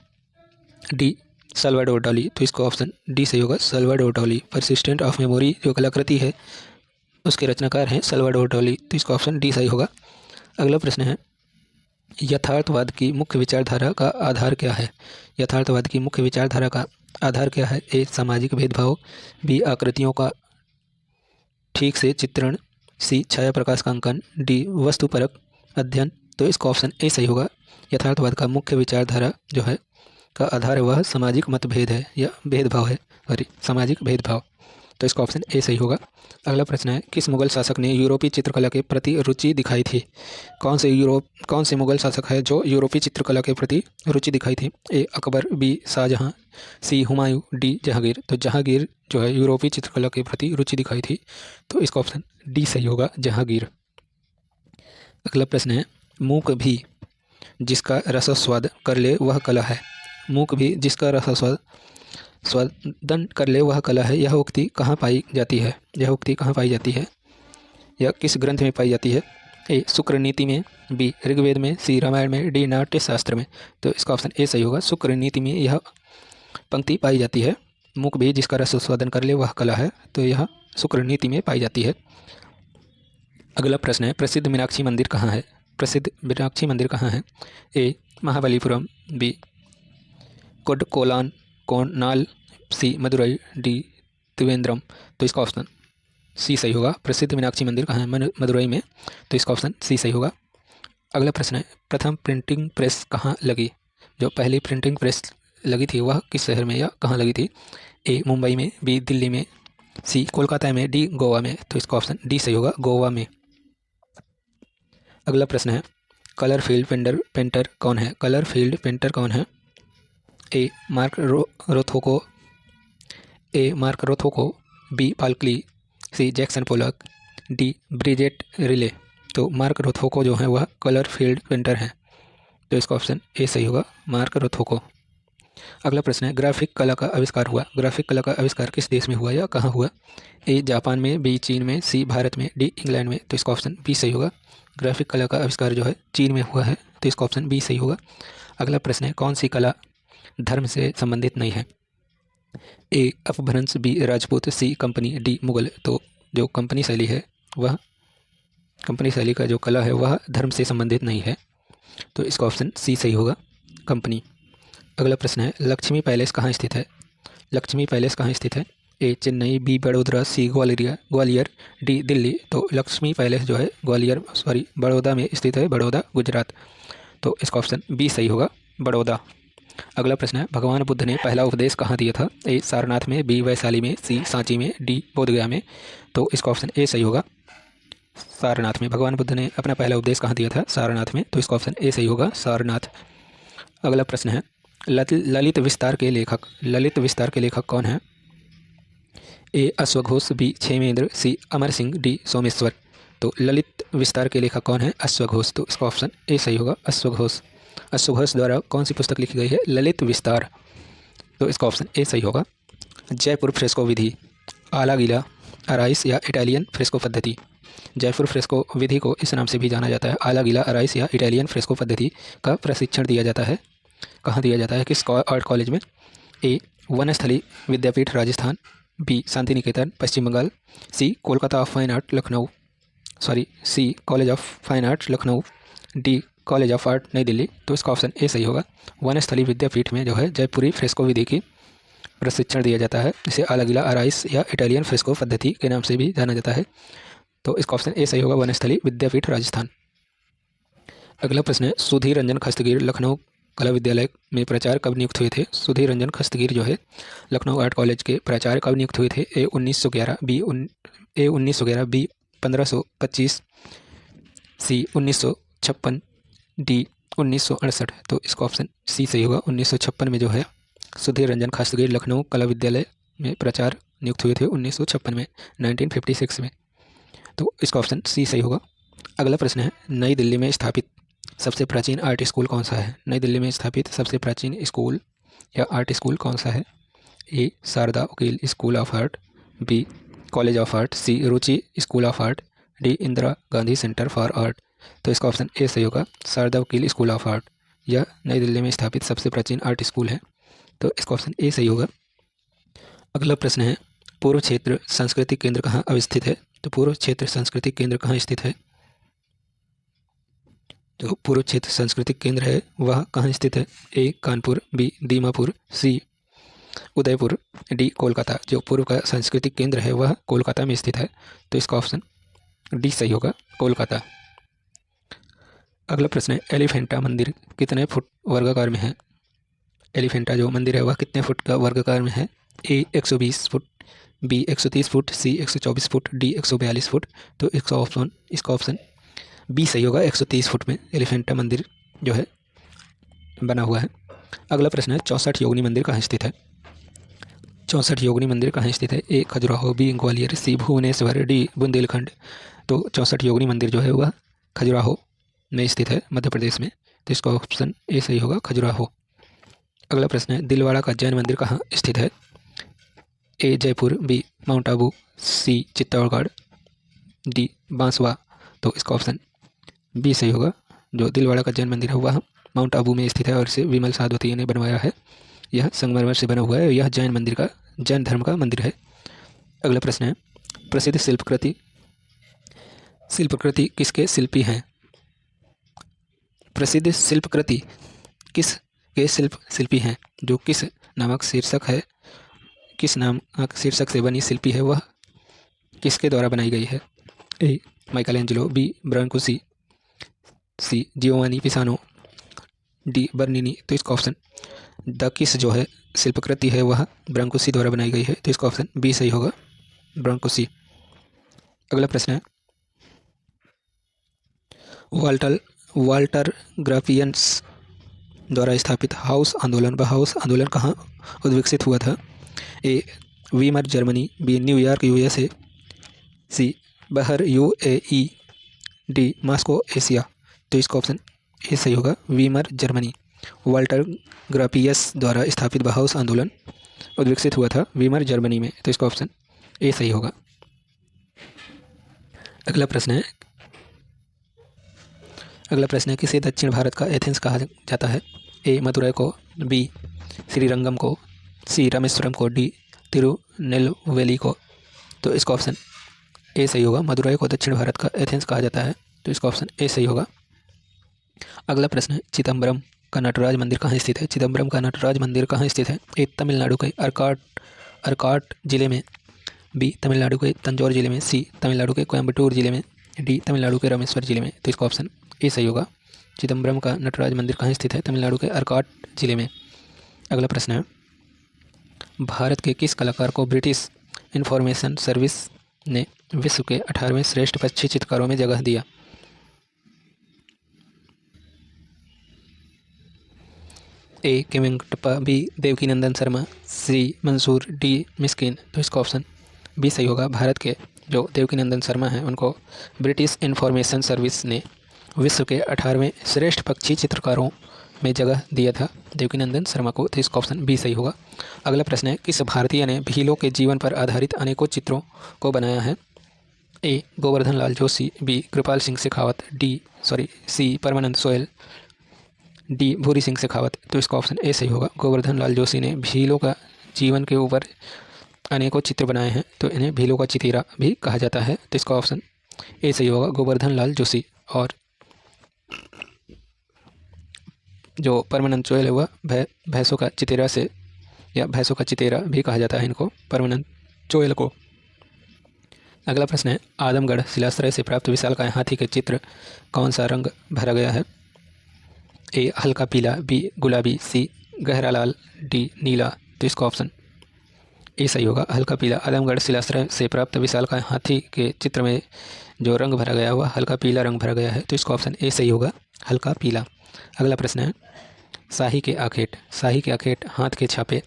डी साल्वाडोर डाली, तो इसका ऑप्शन डी सही होगा, साल्वाडोर डाली। परसिस्टेंट ऑफ मेमोरी जो कलाकृति है उसके रचनाकार हैं साल्वाडोर डाली, तो इसका ऑप्शन डी सही होगा। अगला प्रश्न है, यथार्थवाद की मुख्य विचारधारा का आधार क्या है? यथार्थवाद की मुख्य विचारधारा का आधार क्या है? ए सामाजिक भेदभाव, बी आकृतियों का ठीक से चित्रण, सी छाया प्रकाश का अंकन, डी वस्तुपरक अध्ययन, तो इसका ऑप्शन ए सही होगा। यथार्थवाद का मुख्य विचारधारा जो है का आधार है वह सामाजिक मतभेद है या भेदभाव है, सॉरी सामाजिक भेदभाव, तो इसका ऑप्शन ए सही होगा। अगला प्रश्न है, किस मुगल शासक ने यूरोपीय चित्रकला के प्रति रुचि दिखाई थी? कौन से मुगल शासक है जो यूरोपीय चित्रकला के प्रति रुचि दिखाई थी? ए अकबर, बी शाहजहां, सी हुमायूं, डी जहांगीर, तो जहांगीर जो है यूरोपीय चित्रकला के प्रति रुचि दिखाई थी, तो इसका ऑप्शन डी सही होगा, जहांगीर। अगला प्रश्न है, मूक भी जिसका रसास्वाद कर ले वह कला है। मूक भी जिसका रसास्वादन कर ले वह कला है, यह उक्ति कहाँ पाई जाती है? यह उक्ति कहाँ पाई जाती है या किस ग्रंथ में पाई जाती है? ए शुक्र नीति में, बी ऋग्वेद में, सी रामायण में, डी नाट्य शास्त्र में, तो इसका ऑप्शन ए सही होगा, शुक्र नीति में यह पंक्ति पाई जाती है। मूक भी जिसका रसास्वादन कर ले वह कला है, तो यह शुक्र नीति में पाई जाती है। अगला प्रश्न है, प्रसिद्ध मीनाक्षी मंदिर कहाँ है? प्रसिद्ध मीनाक्षी मंदिर कहाँ है? ए महाबलीपुरम, बी कोडकोलान कोनाल, सी मदुरई, डी त्रिवेंद्रम, तो इसका ऑप्शन सी सही होगा। प्रसिद्ध मीनाक्षी मंदिर कहाँ है? मदुरई में, तो इसका ऑप्शन सी सही होगा। अगला प्रश्न है, प्रथम प्रिंटिंग प्रेस कहाँ लगी? जो पहली प्रिंटिंग प्रेस लगी थी वह किस शहर में या कहाँ लगी थी? ए मुंबई में, बी दिल्ली में, सी कोलकाता में, डी गोवा में, तो इसका ऑप्शन डी सही होगा, गोवा में। अगला प्रश्न है, कलर फील्ड पेंटर कौन है? कलर फील्ड पेंटर कौन है? A Mark Rothko, B Paul Klee, C Jackson Pollock, D Bridget Riley, तो मार्क रोथोको जो है वह कलर फील्ड पेंटर हैं, तो इसका ऑप्शन ए सही होगा, मार्क रोथोको। अगला प्रश्न है, ग्राफिक कला का आविष्कार हुआ। ग्राफिक कला का आविष्कार किस देश में हुआ या कहाँ हुआ? ए जापान में, बी चीन में, सी भारत में, डी इंग्लैंड में, तो इसका ऑप्शन बी सही होगा। ग्राफिक कला का आविष्कार जो है चीन में हुआ है, तो इसका ऑप्शन बी सही होगा। अगला प्रश्न है, कौन सी कला धर्म से संबंधित नहीं है? ए अपभ्रंश, बी राजपूत, सी कंपनी, डी मुगल, तो जो कंपनी शैली है वह कंपनी शैली का जो कला है वह धर्म से संबंधित नहीं है, तो इसका ऑप्शन सी सही होगा, कंपनी। अगला प्रश्न है, लक्ष्मी पैलेस कहाँ स्थित है? लक्ष्मी पैलेस कहाँ स्थित है? ए चेन्नई, बी बड़ोदरा, सी ग्वालियर, डी दिल्ली, तो लक्ष्मी पैलेस जो है बड़ौदा में स्थित है, बड़ौदा गुजरात, तो इसका ऑप्शन बी सही होगा, बड़ौदा। अगला प्रश्न है, भगवान बुद्ध ने पहला उपदेश कहाँ दिया था? ए सारनाथ में, बी वैशाली में, सी सांची में, डी बोधगया में, तो इसका ऑप्शन ए सही होगा, सारनाथ में। भगवान बुद्ध ने अपना पहला उपदेश कहाँ दिया था? सारनाथ में, तो इसका ऑप्शन ए सही होगा, सारनाथ। अगला प्रश्न है, ललित विस्तार के लेखक कौन है? ए अश्वघोष, बी क्षेमेंद्र, सी अमर सिंह, डी सोमेश्वर, तो ललित विस्तार के लेखक कौन है? अश्वघोष, तो इसका ऑप्शन ए सही होगा, अश्वघोष। अश्वघोष द्वारा कौन सी पुस्तक लिखी गई है? ललित विस्तार, तो इसका ऑप्शन ए सही होगा। जयपुर फ्रेस्को विधि, आला गीला अराइस या इटालियन फ्रेस्को पद्धति। जयपुर फ्रेस्को विधि को इस नाम से भी जाना जाता है, आला गीला अराइस या इटालियन फ्रेस्को पद्धति का प्रशिक्षण दिया जाता है। कहाँ दिया जाता है? किस आर्ट कॉलेज में? A Vanasthali Vidyapeeth Rajasthan, B Shanti Niketan Paschim Bangal, C Kolkata of fine art Lucknow, C college of fine art Lucknow, D college of art नई दिल्ली, तो इसका ऑप्शन ए सही होगा। वनस्थली विद्यापीठ में जो है जयपुरी फ्रेस्को विधि की प्रशिक्षण दिया जाता है, इसे आला गीला अराइस या इटालियन फ्रेस्को पद्धति के नाम से भी जाना जाता है, तो इसका ऑप्शन ए सही होगा, वनस्थली विद्यापीठ राजस्थान। अगला प्रश्न है, सुधीर रंजन खस्तगीर लखनऊ कला विद्यालय में प्राचार्य कब नियुक्त हुए थे? सुधीर रंजन खस्तगीर जो है लखनऊ आर्ट कॉलेज के प्राचार्य कब नियुक्त हुए थे? ए 1911, बी 1525, सी 1956, डी 1968, तो इसका ऑप्शन सी सही होगा, 1956 में जो है सुधीर रंजन खस्तगीर लखनऊ कला विद्यालय में प्राचार्य नियुक्त हुए थे 1956 में, 1956 में, तो इसका ऑप्शन सी सही होगा। अगला प्रश्न है, नई दिल्ली में स्थापित सबसे प्राचीन आर्ट स्कूल कौन सा है? नई दिल्ली में स्थापित सबसे प्राचीन स्कूल या आर्ट स्कूल कौन सा है? A Sharda Vakil school of art, B college of art, C Ruchi school of art, D Indira Gandhi centre for art, तो इसका ऑप्शन ए सही होगा, Sharda Vakil school of art. यह नई दिल्ली में स्थापित सबसे प्राचीन आर्ट स्कूल है, तो इसका ऑप्शन ए सही होगा। अगला प्रश्न है, पूर्व क्षेत्र सांस्कृतिक केंद्र कहाँ अवस्थित है? तो पूर्व क्षेत्र सांस्कृतिक केंद्र कहाँ स्थित है? जो पूर्व क्षेत्र सांस्कृतिक केंद्र है वह कहाँ स्थित है? ए कानपुर, बी दीमापुर, सी उदयपुर, डी कोलकाता। जो पूर्व का सांस्कृतिक केंद्र है वह कोलकाता में स्थित है, तो इसका ऑप्शन डी सही होगा, कोलकाता। अगला प्रश्न है, एलिफेंटा मंदिर कितने फुट वर्गाकार में है? एलिफेंटा जो मंदिर है वह कितने फुट का वर्गाकार में है? ए 120 फुट, बी 130 फुट, सी 124 फुट, डी 142 फुट। तो इसका ऑप्शन बी सही होगा, 130 फुट में एलिफेंटा मंदिर जो है बना हुआ है। अगला प्रश्न है, 64 योगिनी मंदिर कहाँ स्थित है? 64 योगिनी मंदिर कहाँ स्थित है? ए खजुराहो, बी ग्वालियर, सी भुवनेश्वर, डी बुंदेलखंड। तो 64 योगिनी मंदिर जो है वह खजुराहो में स्थित है, मध्य प्रदेश में, तो इसका ऑप्शन ए सही होगा, खजुराहो। अगला प्रश्न है, दिलवाड़ा का जैन मंदिर कहाँ स्थित है? ए जयपुर, बी माउंट आबू, सी चित्तौड़गढ़, डी बांसवा। तो इसका ऑप्शन बी सही होगा, जो दिलवाड़ा का जैन मंदिर है वह माउंट आबू में स्थित है और इसे विमल साधवती ने बनवाया है। यह संगमरमर से बना हुआ है, यह जैन धर्म का मंदिर है। अगला प्रश्न है, प्रसिद्ध शिल्पकृति किसके शिल्पी हैं? प्रसिद्ध शिल्पकृति किसके शिल्पी हैं? जो किस नामक शीर्षक से बनी शिल्पी है वह किसके द्वारा बनाई गई है? ए माइकलएंजेलो, बी ब्रांकुसी, सी जियोवानी पिसानो, डी बर्निनी। तो इसका ऑप्शन द किस जो है शिल्पकृति है वह ब्रांकुसी द्वारा बनाई गई है, तो इसका ऑप्शन बी सही होगा, ब्रांकुसी। अगला प्रश्न है, वाल्टर ग्राफियंस द्वारा स्थापित हाउस आंदोलन कहाँ उद्विकसित हुआ था? A Weimar Germany, B New York USA, C बहर यूएई, डी मॉस्को एशिया। तो इसका ऑप्शन ए सही होगा, वीमर जर्मनी। वाल्टर ग्राफियस द्वारा स्थापित बहाउस आंदोलन उद्विकसित हुआ था वीमर जर्मनी में, तो इसका ऑप्शन ए सही होगा। अगला प्रश्न है, किसे दक्षिण भारत का एथेंस कहा जाता है? ए मदुरै को, बी श्रीरंगम को, सी रामेश्वरम को, डी तिरुनेलवेली को। तो इसका ऑप्शन ए सही होगा, मदुरै को दक्षिण भारत का एथेंस कहा जाता है, तो इसका ऑप्शन ए सही होगा। अगला प्रश्न है, चिदम्बरम का नटराज मंदिर कहाँ स्थित है? चिदम्बरम का नटराज मंदिर कहाँ स्थित है? ए तमिलनाडु के अर्काट जिले में, बी तमिलनाडु के तंजौर जिले में, सी तमिलनाडु के कोयम्बटूर जिले में, डी तमिलनाडु के रामेश्वर जिले में। तो इसका ऑप्शन ए सही होगा, चिदम्बरम का नटराज मंदिर कहाँ स्थित है? तमिलनाडु के अर्काट जिले में। अगला प्रश्न है, भारत के किस कलाकार को ब्रिटिश इंफॉर्मेशन सर्विस ने विश्व के 18वें श्रेष्ठ पक्षी चित्रकारों में जगह दिया? ए के वेंकटप्पा, बी देवकीनंदन शर्मा, सी मंसूर, डी मिस्किन। तो इसका ऑप्शन बी सही होगा, भारत के जो देवकीनंदन शर्मा हैं उनको ब्रिटिश इंफॉर्मेशन सर्विस ने विश्व के 18वें श्रेष्ठ पक्षी चित्रकारों में जगह दिया था देवकीनंदन शर्मा को, तो इसका ऑप्शन बी सही होगा। अगला प्रश्न है, किस भारतीय ने भीलों के जीवन पर आधारित अनेकों चित्रों को बनाया है? ए गोवर्धन लाल जोशी, बी कृपाल सिंह शेखावत, सी परमानंद सोहेल, डी भूरी सिंह शेखावत। तो इसका ऑप्शन ए सही होगा, गोवर्धन लाल जोशी ने भीलों का जीवन के ऊपर अनेकों चित्र बनाए हैं, तो इन्हें भीलों का चितीरा भी कहा जाता है, तो इसका ऑप्शन ए सही होगा, गोवर्धन लाल जोशी। और जो परमानंद सोहेल है वह भैंसों का चितेरा से या भैंसों का चितेरा भी कहा जाता है इनको, परमानंद सोहेल को। अगला प्रश्न है, आदमगढ़ शिलाश्रय से प्राप्त विशालकाय हाथी के चित्र कौन सा रंग भरा गया है? ए हल्का पीला, बी गुलाबी, सी गहरा लाल, डी नीला। तो इसका ऑप्शन ए सही होगा, हल्का पीला। आदमगढ़ शिलाश्रय से प्राप्त विशालकाय हाथी के चित्र में जो रंग भरा गया हुआ हल्का पीला रंग भरा गया है, तो इसका ऑप्शन ए सही होगा, हल्का पीला। अगला प्रश्न है, शाही के आखेट हाथ के छापे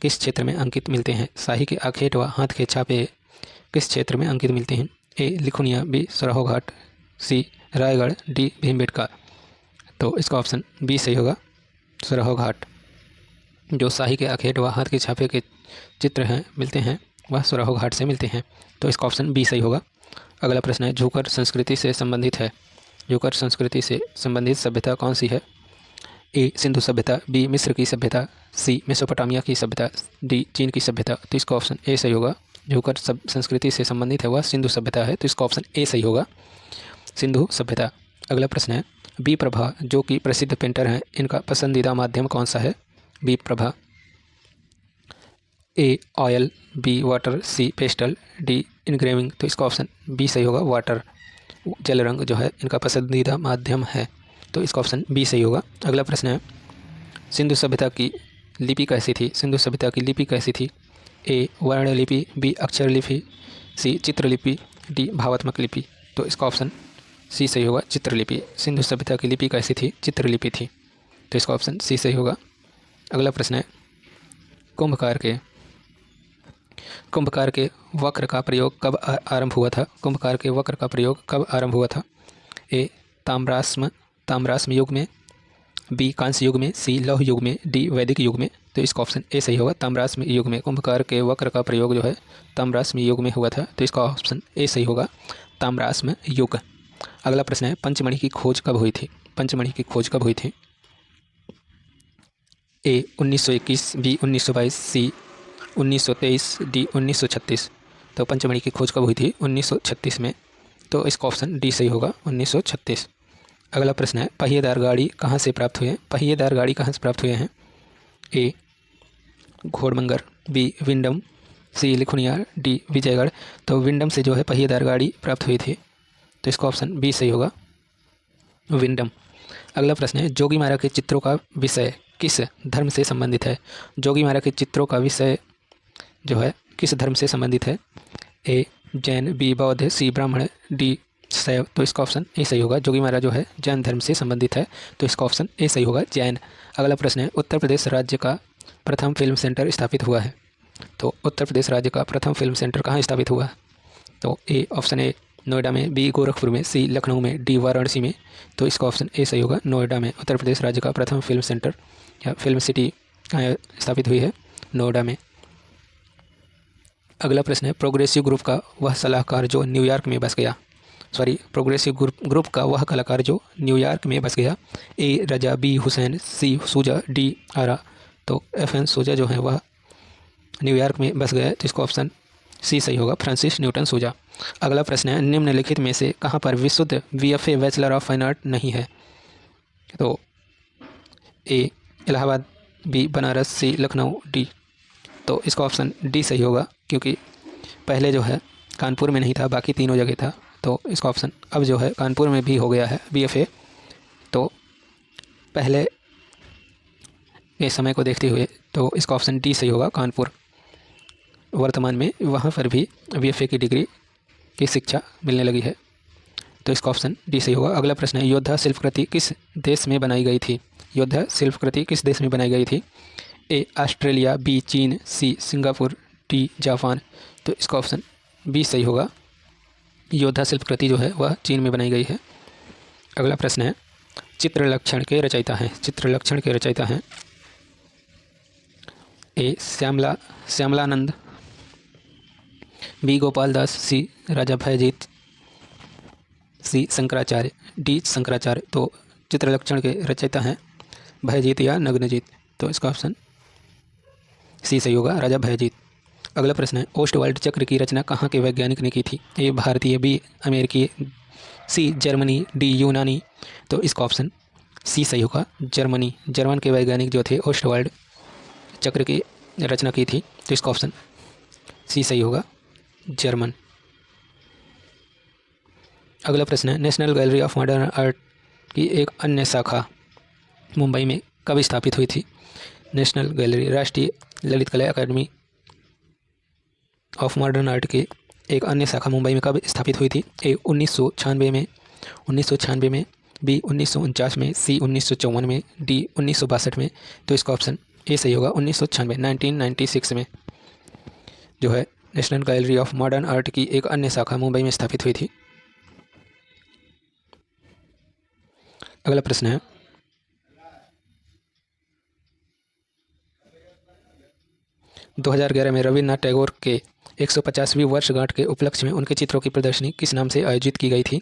किस क्षेत्र में अंकित मिलते हैं? शाही के आखेट व हाथ के छापे किस क्षेत्र में अंकित मिलते हैं? ए लिखुनिया, बी सराहो घाट, सी रायगढ़, डी भीमबेटका। तो इसका ऑप्शन बी सही होगा, सराहो घाट। जो शाही के आखेट व हाथ के छापे के चित्र हैं मिलते हैं वह सराहो घाट से मिलते हैं, तो इसका ऑप्शन बी सही होगा। अगला प्रश्न है, झूकर संस्कृति से संबंधित है। झूकर संस्कृति से संबंधित सभ्यता कौन सी है? ए सिंधु सभ्यता, बी मिस्र की सभ्यता, सी मेसोपोटामिया की सभ्यता, डी चीन की सभ्यता। तो इसका ऑप्शन ए सही होगा। जो कर सब संस्कृति से संबंधित है वह सिंधु सभ्यता है, तो इसका ऑप्शन ए सही होगा, सिंधु सभ्यता। अगला प्रश्न है, बी प्रभा जो कि प्रसिद्ध पेंटर हैं, इनका पसंदीदा माध्यम कौन सा है? बी प्रभा, ए ऑयल, बी वाटर, सी पेस्टल, डी इनग्रेविंग। तो इसका ऑप्शन बी सही होगा, वाटर, जल रंग जो है इनका पसंदीदा माध्यम है, तो इसका ऑप्शन बी सही होगा। अगला प्रश्न है, सिंधु सभ्यता की लिपि कैसी थी? सिंधु सभ्यता की लिपि कैसी थी? ए वर्ण लिपि, बी अक्षर लिपि, सी चित्रलिपि, डी भावात्मक लिपि। तो इसका ऑप्शन सी सही होगा, चित्रलिपि। सिंधु सभ्यता की लिपि कैसी थी? चित्रलिपि थी, तो इसका ऑप्शन सी सही होगा। अगला प्रश्न है, कुंभकार के वक्र का प्रयोग कब आरंभ हुआ था? कुंभकार के वक्र का प्रयोग कब आरंभ हुआ था? ए ताम्राश्म युग में, बी कांस्य युग में, सी लौह युग में, डी वैदिक युग में। तो इसका ऑप्शन ए सही होगा, ताम्राश्म युग में। कुंभकार के वक्र का प्रयोग जो है ताम्राश्म युग में हुआ था, तो इसका ऑप्शन ए सही होगा, ताम्राश्म युग। अगला प्रश्न है, पंचमणि की खोज कब हुई थी? पंचमणि की खोज कब हुई थी? ए 1921, बी 1922, सी 1923, डी 1936। तो पंचमणि की खोज कब हुई थी? 1936 में, तो इसका ऑप्शन डी सही होगा, 1936। अगला प्रश्न है, पहिएदार गाड़ी कहाँ से प्राप्त हुए हैं? पहिएदार गाड़ी कहाँ से प्राप्त हुए हैं? ए घोड़मंगर, बी विंडम, सी लिखुनिया, डी विजयगढ़। तो विंडम से जो है पहिएदार गाड़ी प्राप्त हुई थी, तो इसका ऑप्शन बी सही होगा, विंडम। अगला प्रश्न है, जोगीमारा के चित्रों का विषय किस धर्म से संबंधित है? जोगीमारा के चित्रों का विषय जो है किस धर्म से संबंधित है? ए जैन, बी बौद्ध, सी ब्राह्मण, डी शैव। तो इसका ऑप्शन ए सही होगा, जोगीमारा जो है जैन धर्म से संबंधित है, तो इसका ऑप्शन ए सही होगा, जैन। अगला प्रश्न है, उत्तर प्रदेश राज्य का प्रथम फिल्म सेंटर स्थापित हुआ है? तो उत्तर प्रदेश राज्य का प्रथम फिल्म सेंटर कहाँ स्थापित हुआ? तो ए ऑप्शन ए नोएडा में, बी गोरखपुर में, सी लखनऊ में, डी वाराणसी में। तो इसका ऑप्शन ए सही होगा, नोएडा में। उत्तर प्रदेश राज्य का प्रथम फिल्म सेंटर या फिल्म सिटी कहाँ स्थापित हुई है? नोएडा में। अगला प्रश्न है, प्रोग्रेसिव ग्रुप का वह सलाहकार जो न्यूयॉर्क में बस गया, प्रोग्रेसिव ग्रुप का वह कलाकार जो न्यूयॉर्क में बस गया। ए रजा, बी हुसैन, सी सूजा, डी आरा। तो FN सूजा जो है वह न्यूयॉर्क में बस गया, तो इसका ऑप्शन सी सही होगा, फ्रांसिस न्यूटन सूजा। अगला प्रश्न है, निम्नलिखित में से कहाँ पर विशुद्ध VFA bachelor of fine art नहीं है? तो ए इलाहाबाद, बी बनारस, सी लखनऊ, डी। तो इसका ऑप्शन डी सही होगा, क्योंकि पहले जो है कानपुर में नहीं था, बाकी तीनों जगह था, तो इसका ऑप्शन अब जो है कानपुर में भी हो गया है VFA। तो पहले के समय को देखते हुए तो इसका ऑप्शन डी सही होगा, कानपुर। वर्तमान में वहाँ पर भी VFA की डिग्री की शिक्षा मिलने लगी है, तो इसका ऑप्शन डी सही होगा। अगला प्रश्न है, योद्धा शिल्पकृति किस देश में बनाई गई थी? योद्धा शिल्पकृति किस देश में बनाई गई थी? ए ऑस्ट्रेलिया, बी चीन, सी सिंगापुर, डी जापान। तो इसका ऑप्शन बी सही होगा, योद्धा शिल्पकृति जो है वह चीन में बनाई गई है। अगला प्रश्न है, चित्रलक्षण के रचयिता हैं ए श्यामलानंद, बी गोपाल दास, सी राजा भयजीत, सी शंकराचार्य, डी शंकराचार्य। तो चित्रलक्षण के रचयिता हैं भयजीत या नग्नजीत, तो इसका ऑप्शन सी सही होगा, राजा भयजीत। अगला प्रश्न है, ओस्टवाल्ड चक्र की रचना कहाँ के वैज्ञानिक ने की थी? ए भारतीय, बी अमेरिकी, सी जर्मनी, डी यूनानी। तो इसका ऑप्शन सी सही होगा, जर्मनी। जर्मन के वैज्ञानिक जो थे ओस्टवाल्ड चक्र की रचना की थी, तो इसका ऑप्शन सी सही होगा, जर्मन। अगला प्रश्न है, national gallery of modern art की एक अन्य शाखा मुंबई में कब स्थापित हुई थी? नेशनल गैलरी, राष्ट्रीय ललित कला अकादमी ऑफ मॉडर्न आर्ट की एक अन्य शाखा मुंबई में कब स्थापित हुई थी? ए 1996 में, बी 1949 में, सी 1954 में, डी 1962 में। तो इसका ऑप्शन ए सही होगा, 1996 में जो है national gallery of modern art की एक अन्य शाखा मुंबई में स्थापित हुई थी। अगला प्रश्न है, 2011 में रविन्द्रनाथ टैगोर के 150वीं वर्षगांठ के उपलक्ष्य में उनके चित्रों की प्रदर्शनी किस नाम से आयोजित की गई थी?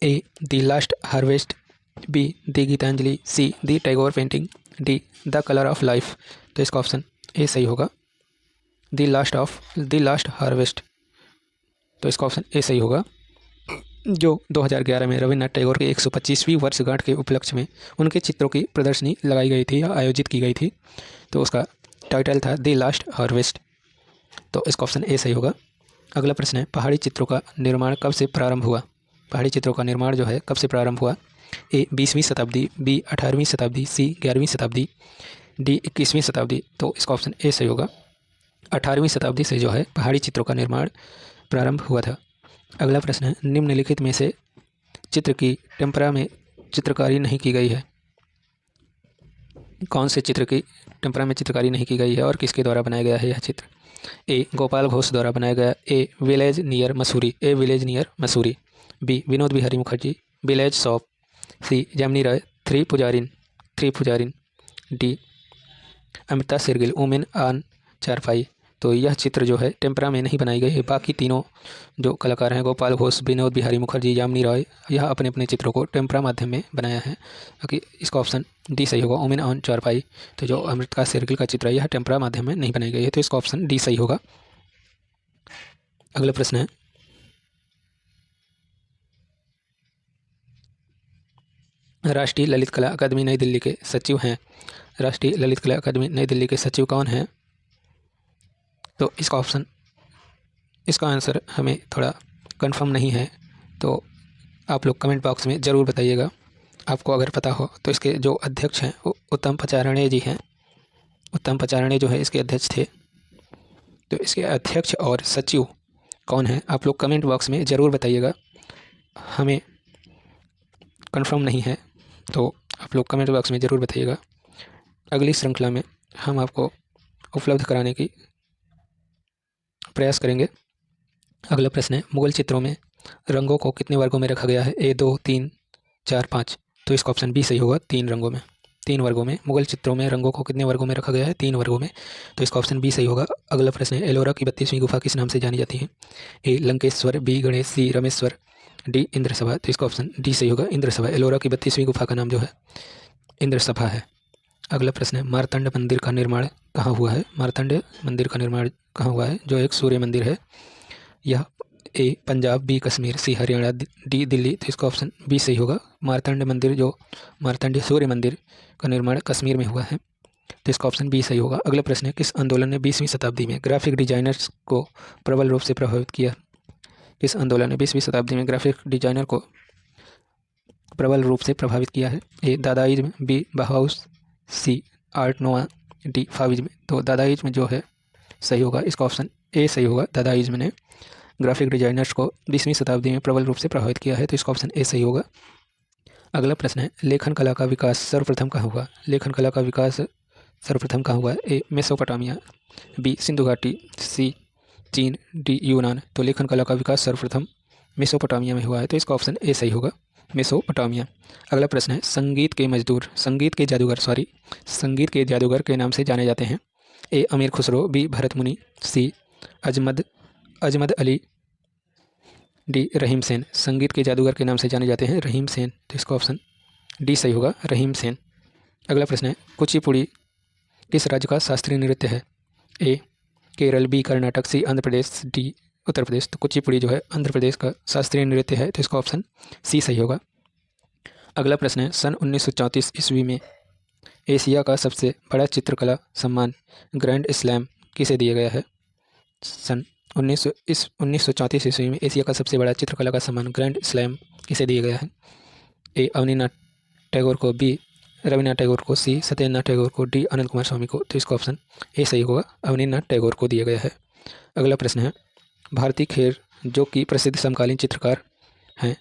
A the last harvest, B the Gitanjali, C the Tagore painting, D the colour of life. तो इसका ऑप्शन ए सही होगा, द लास्ट हार्वेस्ट। तो इसका ऑप्शन ए सही होगा। जो 2011 में रविन्द्रनाथ टैगोर की 125वीं वर्षगांठ के उपलक्ष्य में उनके चित्रों की प्रदर्शनी लगाई गई थी या आयोजित की गई थी, तो उसका टाइटल था द लास्ट हार्वेस्ट। तो इसका ऑप्शन ए सही होगा। अगला प्रश्न है, पहाड़ी चित्रों का निर्माण कब से प्रारंभ हुआ? पहाड़ी चित्रों का निर्माण जो है कब से प्रारंभ हुआ? ए 20वीं शताब्दी, बी 18वीं शताब्दी, सी 11वीं शताब्दी, डी 21वीं शताब्दी। तो इसका ऑप्शन ए सही होगा। 18वीं शताब्दी से जो है पहाड़ी चित्रों का निर्माण प्रारंभ हुआ था। अगला प्रश्न है, निम्नलिखित में से चित्र की टेम्परा में चित्रकारी नहीं की गई है? कौन से चित्र की टेम्परा में चित्रकारी नहीं की गई है और किसके द्वारा बनाया गया है यह चित्र? ए गोपाल घोष द्वारा बनाया गया, A village near Mussoorie, B Vinod Behari Mukherjee, village shop, C Jamini Roy, three Pujarin, D Amrita Shergil, women on charpai. तो यह चित्र जो है टेम्परा में नहीं बनाई गई है। बाकी तीनों जो कलाकार हैं, गोपाल घोष, विनोद बिहारी मुखर्जी, यामिनी रॉय, यह अपने अपने चित्रों को टेम्परा माध्यम में बनाया है। बाकी इसका ऑप्शन डी सही होगा, वुमेन ऑन चारपाई। तो जो अमृता शेरगिल का चित्र है यह टेम्परा माध्यम में नहीं बनाई गई है, तो इसका ऑप्शन डी सही होगा। अगला प्रश्न है, राष्ट्रीय ललित कला अकादमी नई दिल्ली के सचिव हैं। राष्ट्रीय ललित कला अकादमी नई दिल्ली के सचिव कौन हैं? तो इसका आंसर हमें थोड़ा कंफर्म नहीं है, तो आप लोग कमेंट बॉक्स में ज़रूर बताइएगा। आपको अगर पता हो तो इसके जो अध्यक्ष हैं वो उत्तम पचारणे जी हैं। उत्तम पचारणे जो है इसके अध्यक्ष थे। तो इसके अध्यक्ष और सचिव कौन है, आप लोग कमेंट बॉक्स में ज़रूर बताइएगा। हमें कंफर्म नहीं है, तो आप लोग कमेंट बॉक्स में ज़रूर बताइएगा। अगली श्रृंखला में हम आपको उपलब्ध कराने की प्रयास करेंगे। अगला प्रश्न है, मुगल चित्रों में रंगों को कितने वर्गों में रखा गया है? ए 2, 3, 4, 5। तो इसका ऑप्शन बी सही होगा, 3 वर्गों में। मुगल चित्रों में रंगों को कितने वर्गों में रखा गया है? 3 वर्गों में। तो इसका ऑप्शन बी सही होगा। अगला प्रश्न है, एलोरा की 32वीं गुफा किस नाम से जानी जाती है? ए लंकेश्वर, बी गणेश, सी रमेश्वर, डी इंद्रसभा। तो इसका ऑप्शन डी सही होगा, इंद्रसभा। एलोरा की 32वीं गुफा का नाम जो है इंद्रसभा है। अगला प्रश्न है, मार्तंड मंदिर का निर्माण कहाँ हुआ है? मार्तंड मंदिर का निर्माण कहाँ हुआ है? जो एक सूर्य मंदिर है, यह ए पंजाब, बी कश्मीर, सी हरियाणा, डी दिल्ली। तो इसका ऑप्शन बी सही होगा। मार्तंड मंदिर, जो मार्तंड सूर्य मंदिर का निर्माण कश्मीर में हुआ है, तो इसका ऑप्शन बी सही होगा। अगला प्रश्न है, किस आंदोलन ने 20वीं शताब्दी में ग्राफिक डिजाइनर्स को प्रबल रूप से प्रभावित किया? किस आंदोलन ने 20वीं शताब्दी में ग्राफिक डिजाइनर को प्रबल रूप से प्रभावित किया है? ए दादाइज्म, बी बहाउस, सी आर्ट नोआ, डी फाविज्म। तो दादाइज्म जो है सही होगा, इसका ऑप्शन ए सही होगा। दादाइज्म ने ग्राफिक डिजाइनर्स को 20वीं शताब्दी में प्रबल रूप से प्रभावित किया है, तो इसका ऑप्शन ए सही होगा। अगला प्रश्न है, लेखन कला का विकास सर्वप्रथम कहाँ हुआ? लेखन कला का विकास सर्वप्रथम कहाँ हुआ? ए मेसोपोटामिया, बी सिंधु घाटी, सी चीन, डी यूनान। तो लेखन कला का विकास सर्वप्रथम मेसोपोटामिया में हुआ है, तो इसका ऑप्शन ए सही होगा, मेसोपोटामिया। अगला प्रश्न है, संगीत के जादूगर के नाम से जाने जाते हैं? ए अमीर खुसरो, बी भरत मुनि, सी अजमद अली, डी रहीम सेन। संगीत के जादूगर के नाम से जाने जाते हैं रहीम सेन, तो इसका ऑप्शन डी सही होगा, रहीम सेन। अगला प्रश्न है, कुचिपुड़ी किस राज्य का शास्त्रीय नृत्य है? ए केरल, बी कर्नाटक, सी आंध्र प्रदेश, डी उत्तर प्रदेश। तो कुचिपुड़ी जो है आंध्र प्रदेश का शास्त्रीय नृत्य है, तो इसका ऑप्शन सी सही होगा। अगला प्रश्न है, सन 1934 ईस्वी में एशिया का सबसे बड़ा चित्रकला सम्मान ग्रैंड स्लैम किसे दिया गया है? सन 1934 ईस्वी में एशिया का सबसे बड़ा चित्रकला का सम्मान ग्रैंड स्लैम किसे दिया गया है? ए अवनीनाथ टैगोर को, बी रविन्द्रनाथ टैगोर को, सी सत्येंद्रनाथ टैगोर को, डी आनंद कुमार स्वामी को। तो इसका ऑप्शन ए सही होगा, अवनीनाथ टैगोर को दिया गया है। अगला प्रश्न है, भारती खेर जो कि प्रसिद्ध समकालीन चित्रकार हैं,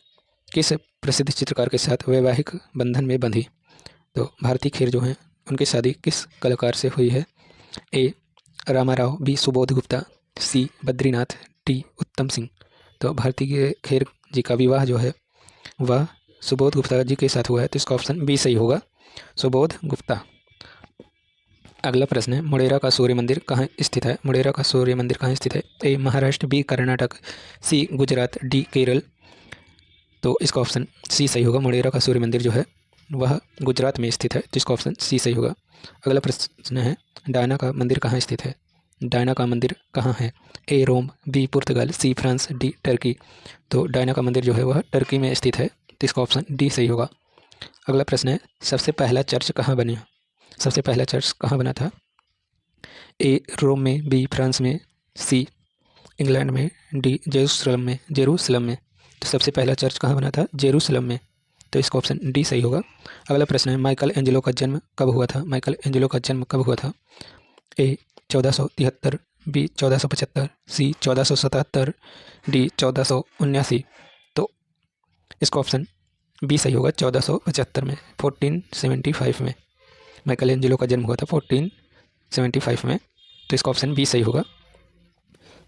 किस प्रसिद्ध चित्रकार के साथ वैवाहिक बंधन में बंधी? तो भारती खेर जो हैं उनकी शादी किस कलाकार से हुई है? ए रामाराव, बी सुबोध गुप्ता, सी बद्रीनाथ, डी उत्तम सिंह। तो भारती खेर जी का विवाह जो है वह सुबोध गुप्ता जी के साथ हुआ है, तो इसका ऑप्शन बी सही होगा, सुबोध गुप्ता। अगला प्रश्न है, मोढेरा का सूर्य मंदिर कहाँ स्थित है? मोढेरा का सूर्य मंदिर कहाँ स्थित है? ए महाराष्ट्र, बी कर्नाटक, सी गुजरात, डी केरल। तो इसका ऑप्शन सी सही होगा, मोढेरा का सूर्य मंदिर जो है वह गुजरात में स्थित है, जिसका ऑप्शन सी सही होगा। अगला प्रश्न है, डायना का मंदिर कहाँ स्थित है? डायना का मंदिर कहाँ है? ए रोम, बी पुर्तगाल, सी फ्रांस, डी टर्की। तो डायना का मंदिर जो है वह टर्की में स्थित है, तो इसका ऑप्शन डी सही होगा। अगला प्रश्न है, सबसे पहला चर्च कहाँ बना? सबसे पहला चर्च कहाँ बना था? ए रोम में, बी फ्रांस में, सी इंग्लैंड में, डी जेरूसलम में। तो सबसे पहला चर्च कहाँ बना था? जेरूसलम में, तो इसका ऑप्शन डी सही होगा। अगला प्रश्न है, माइकल एंजेलो का जन्म कब हुआ था? माइकल एंजेलो का जन्म कब हुआ था? ए 1473, बी 1475, सी 1477, डी 1479। तो इसका ऑप्शन बी सही होगा, 1475 में, 1475 में माइकल एंजेलो का जन्म हुआ था, 1475 में, तो इसका ऑप्शन बी सही होगा।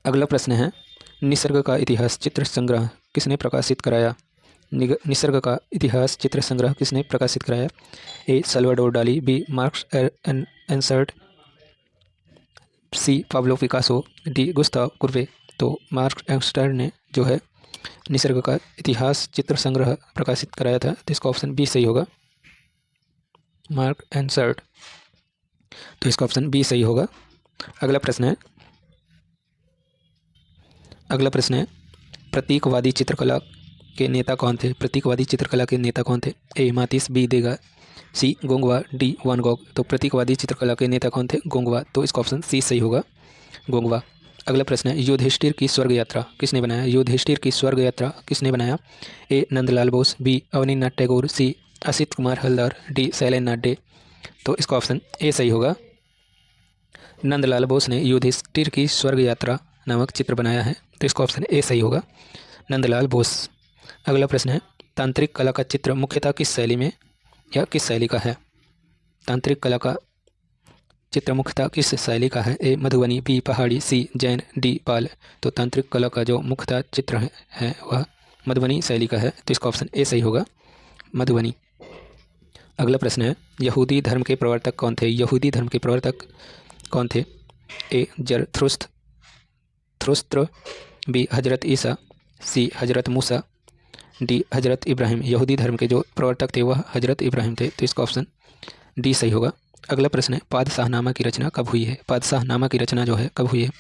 अगला प्रश्न है, निसर्ग का इतिहास चित्र संग्रह किसने प्रकाशित कराया? निसर्ग का इतिहास चित्र संग्रह किसने प्रकाशित कराया? A Salvador Dali, B Max Ernst, C Pablo Picasso, D Gustave Courbet. तो मार्क्स एंसर्ट ने जो है निसर्ग का इतिहास चित्र संग्रह प्रकाशित कराया था, तो इसका ऑप्शन बी सही होगा, मार्क एंसर्ट, तो इसका ऑप्शन बी सही होगा। अगला प्रश्न है, प्रतीकवादी चित्रकला के नेता कौन थे? प्रतीकवादी चित्रकला के नेता कौन थे? ए मातिस, बी देगा, सी गोंगवा, डी वान गॉग। तो प्रतीकवादी चित्रकला के नेता कौन थे? गोंगवा, तो इसका ऑप्शन सी सही होगा, गोंगवा। अगला प्रश्न है, युधिष्ठिर की स्वर्ग यात्रा किसने बनाया? युधिष्ठिर की स्वर्ग यात्रा किसने बनाया? ए नंदलाल बोस, बी अवनीनाथ टैगोर, सी असित कुमार हल्दर, डी शैलेंद्रनाथ डे। तो इसका ऑप्शन ए सही होगा, नंदलाल बोस ने युधिष्ठिर की स्वर्ग यात्रा नामक चित्र बनाया है, तो इसका ऑप्शन ए सही होगा, नंदलाल बोस। अगला प्रश्न है, तांत्रिक कला का चित्र मुख्यतः किस शैली में या किस शैली का है? तांत्रिक कला का चित्र मुख्यतः किस शैली का है? ए मधुबनी, बी पहाड़ी, सी जैन, डी पाल। तो तांत्रिक कला का जो मुख्यतः चित्र है वह मधुबनी शैली का है, तो इसका ऑप्शन ए सही होगा, मधुबनी। अगला प्रश्न है, यहूदी धर्म के प्रवर्तक कौन थे? यहूदी धर्म के प्रवर्तक कौन थे? ए जरथुस्त्र, बी हजरत ईसा, सी हजरत मूसा, डी हजरत इब्राहिम। यहूदी धर्म के जो प्रवर्तक थे वह हजरत इब्राहिम थे, तो इसका ऑप्शन डी सही होगा। अगला प्रश्न है, पादशाहनामा की रचना कब हुई है? पादशाहनामा की रचना जो है कब हुई है?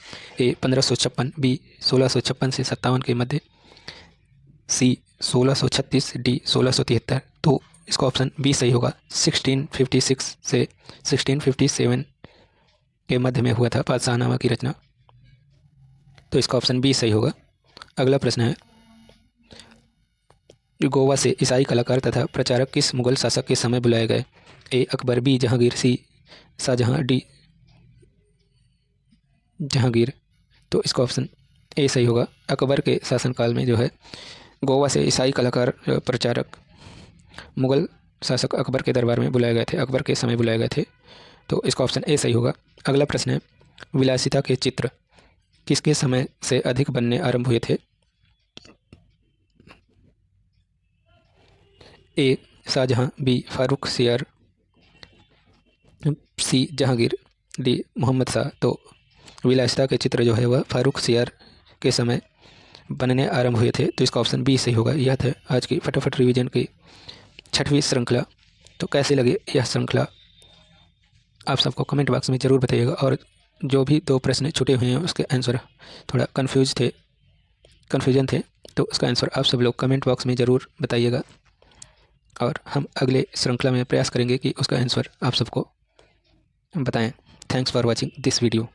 ए 1556, बी 1656 से 57 के मध्य, सी 1636, डी 1673। तो इसका ऑप्शन बी सही होगा, 1656 से 1657 के मध्य में हुआ था पादशाहनामा की रचना, तो इसका ऑप्शन बी सही होगा। अगला प्रश्न है, गोवा से ईसाई कलाकार तथा प्रचारक किस मुगल शासक के समय बुलाए गए? ए अकबर, बी जहांगीर, सी शाहजहां, डी जहांगीर। तो इसका ऑप्शन ए सही होगा, अकबर के शासनकाल में जो है गोवा से ईसाई कलाकार प्रचारक मुगल शासक अकबर के दरबार में बुलाए गए थे, अकबर के समय बुलाए गए थे, तो इसका ऑप्शन ए सही होगा। अगला प्रश्न है, विलासिता के चित्र किसके समय से अधिक बनने आरंभ हुए थे? ए शाहजहां, बी फारूक सियार, सी जहांगीर, डी मोहम्मद शाह। तो विलासिता के चित्र जो है वह फारूक सियार के समय बनने आरंभ हुए थे, तो इसका ऑप्शन बी सही होगा। यह था आज की फटाफट रिवीजन की 6वीं श्रृंखला। तो कैसी लगी यह श्रृंखला आप सबको कमेंट बॉक्स में ज़रूर बताइएगा, और जो भी 2 प्रश्न छूटे हुए हैं उसके आंसर थोड़ा कन्फ्यूजन थे, तो उसका आंसर आप सब लोग कमेंट बॉक्स में ज़रूर बताइएगा, और हम अगले श्रृंखला में प्रयास करेंगे कि उसका आंसर आप सबको बताएं। Thanks for watching this video.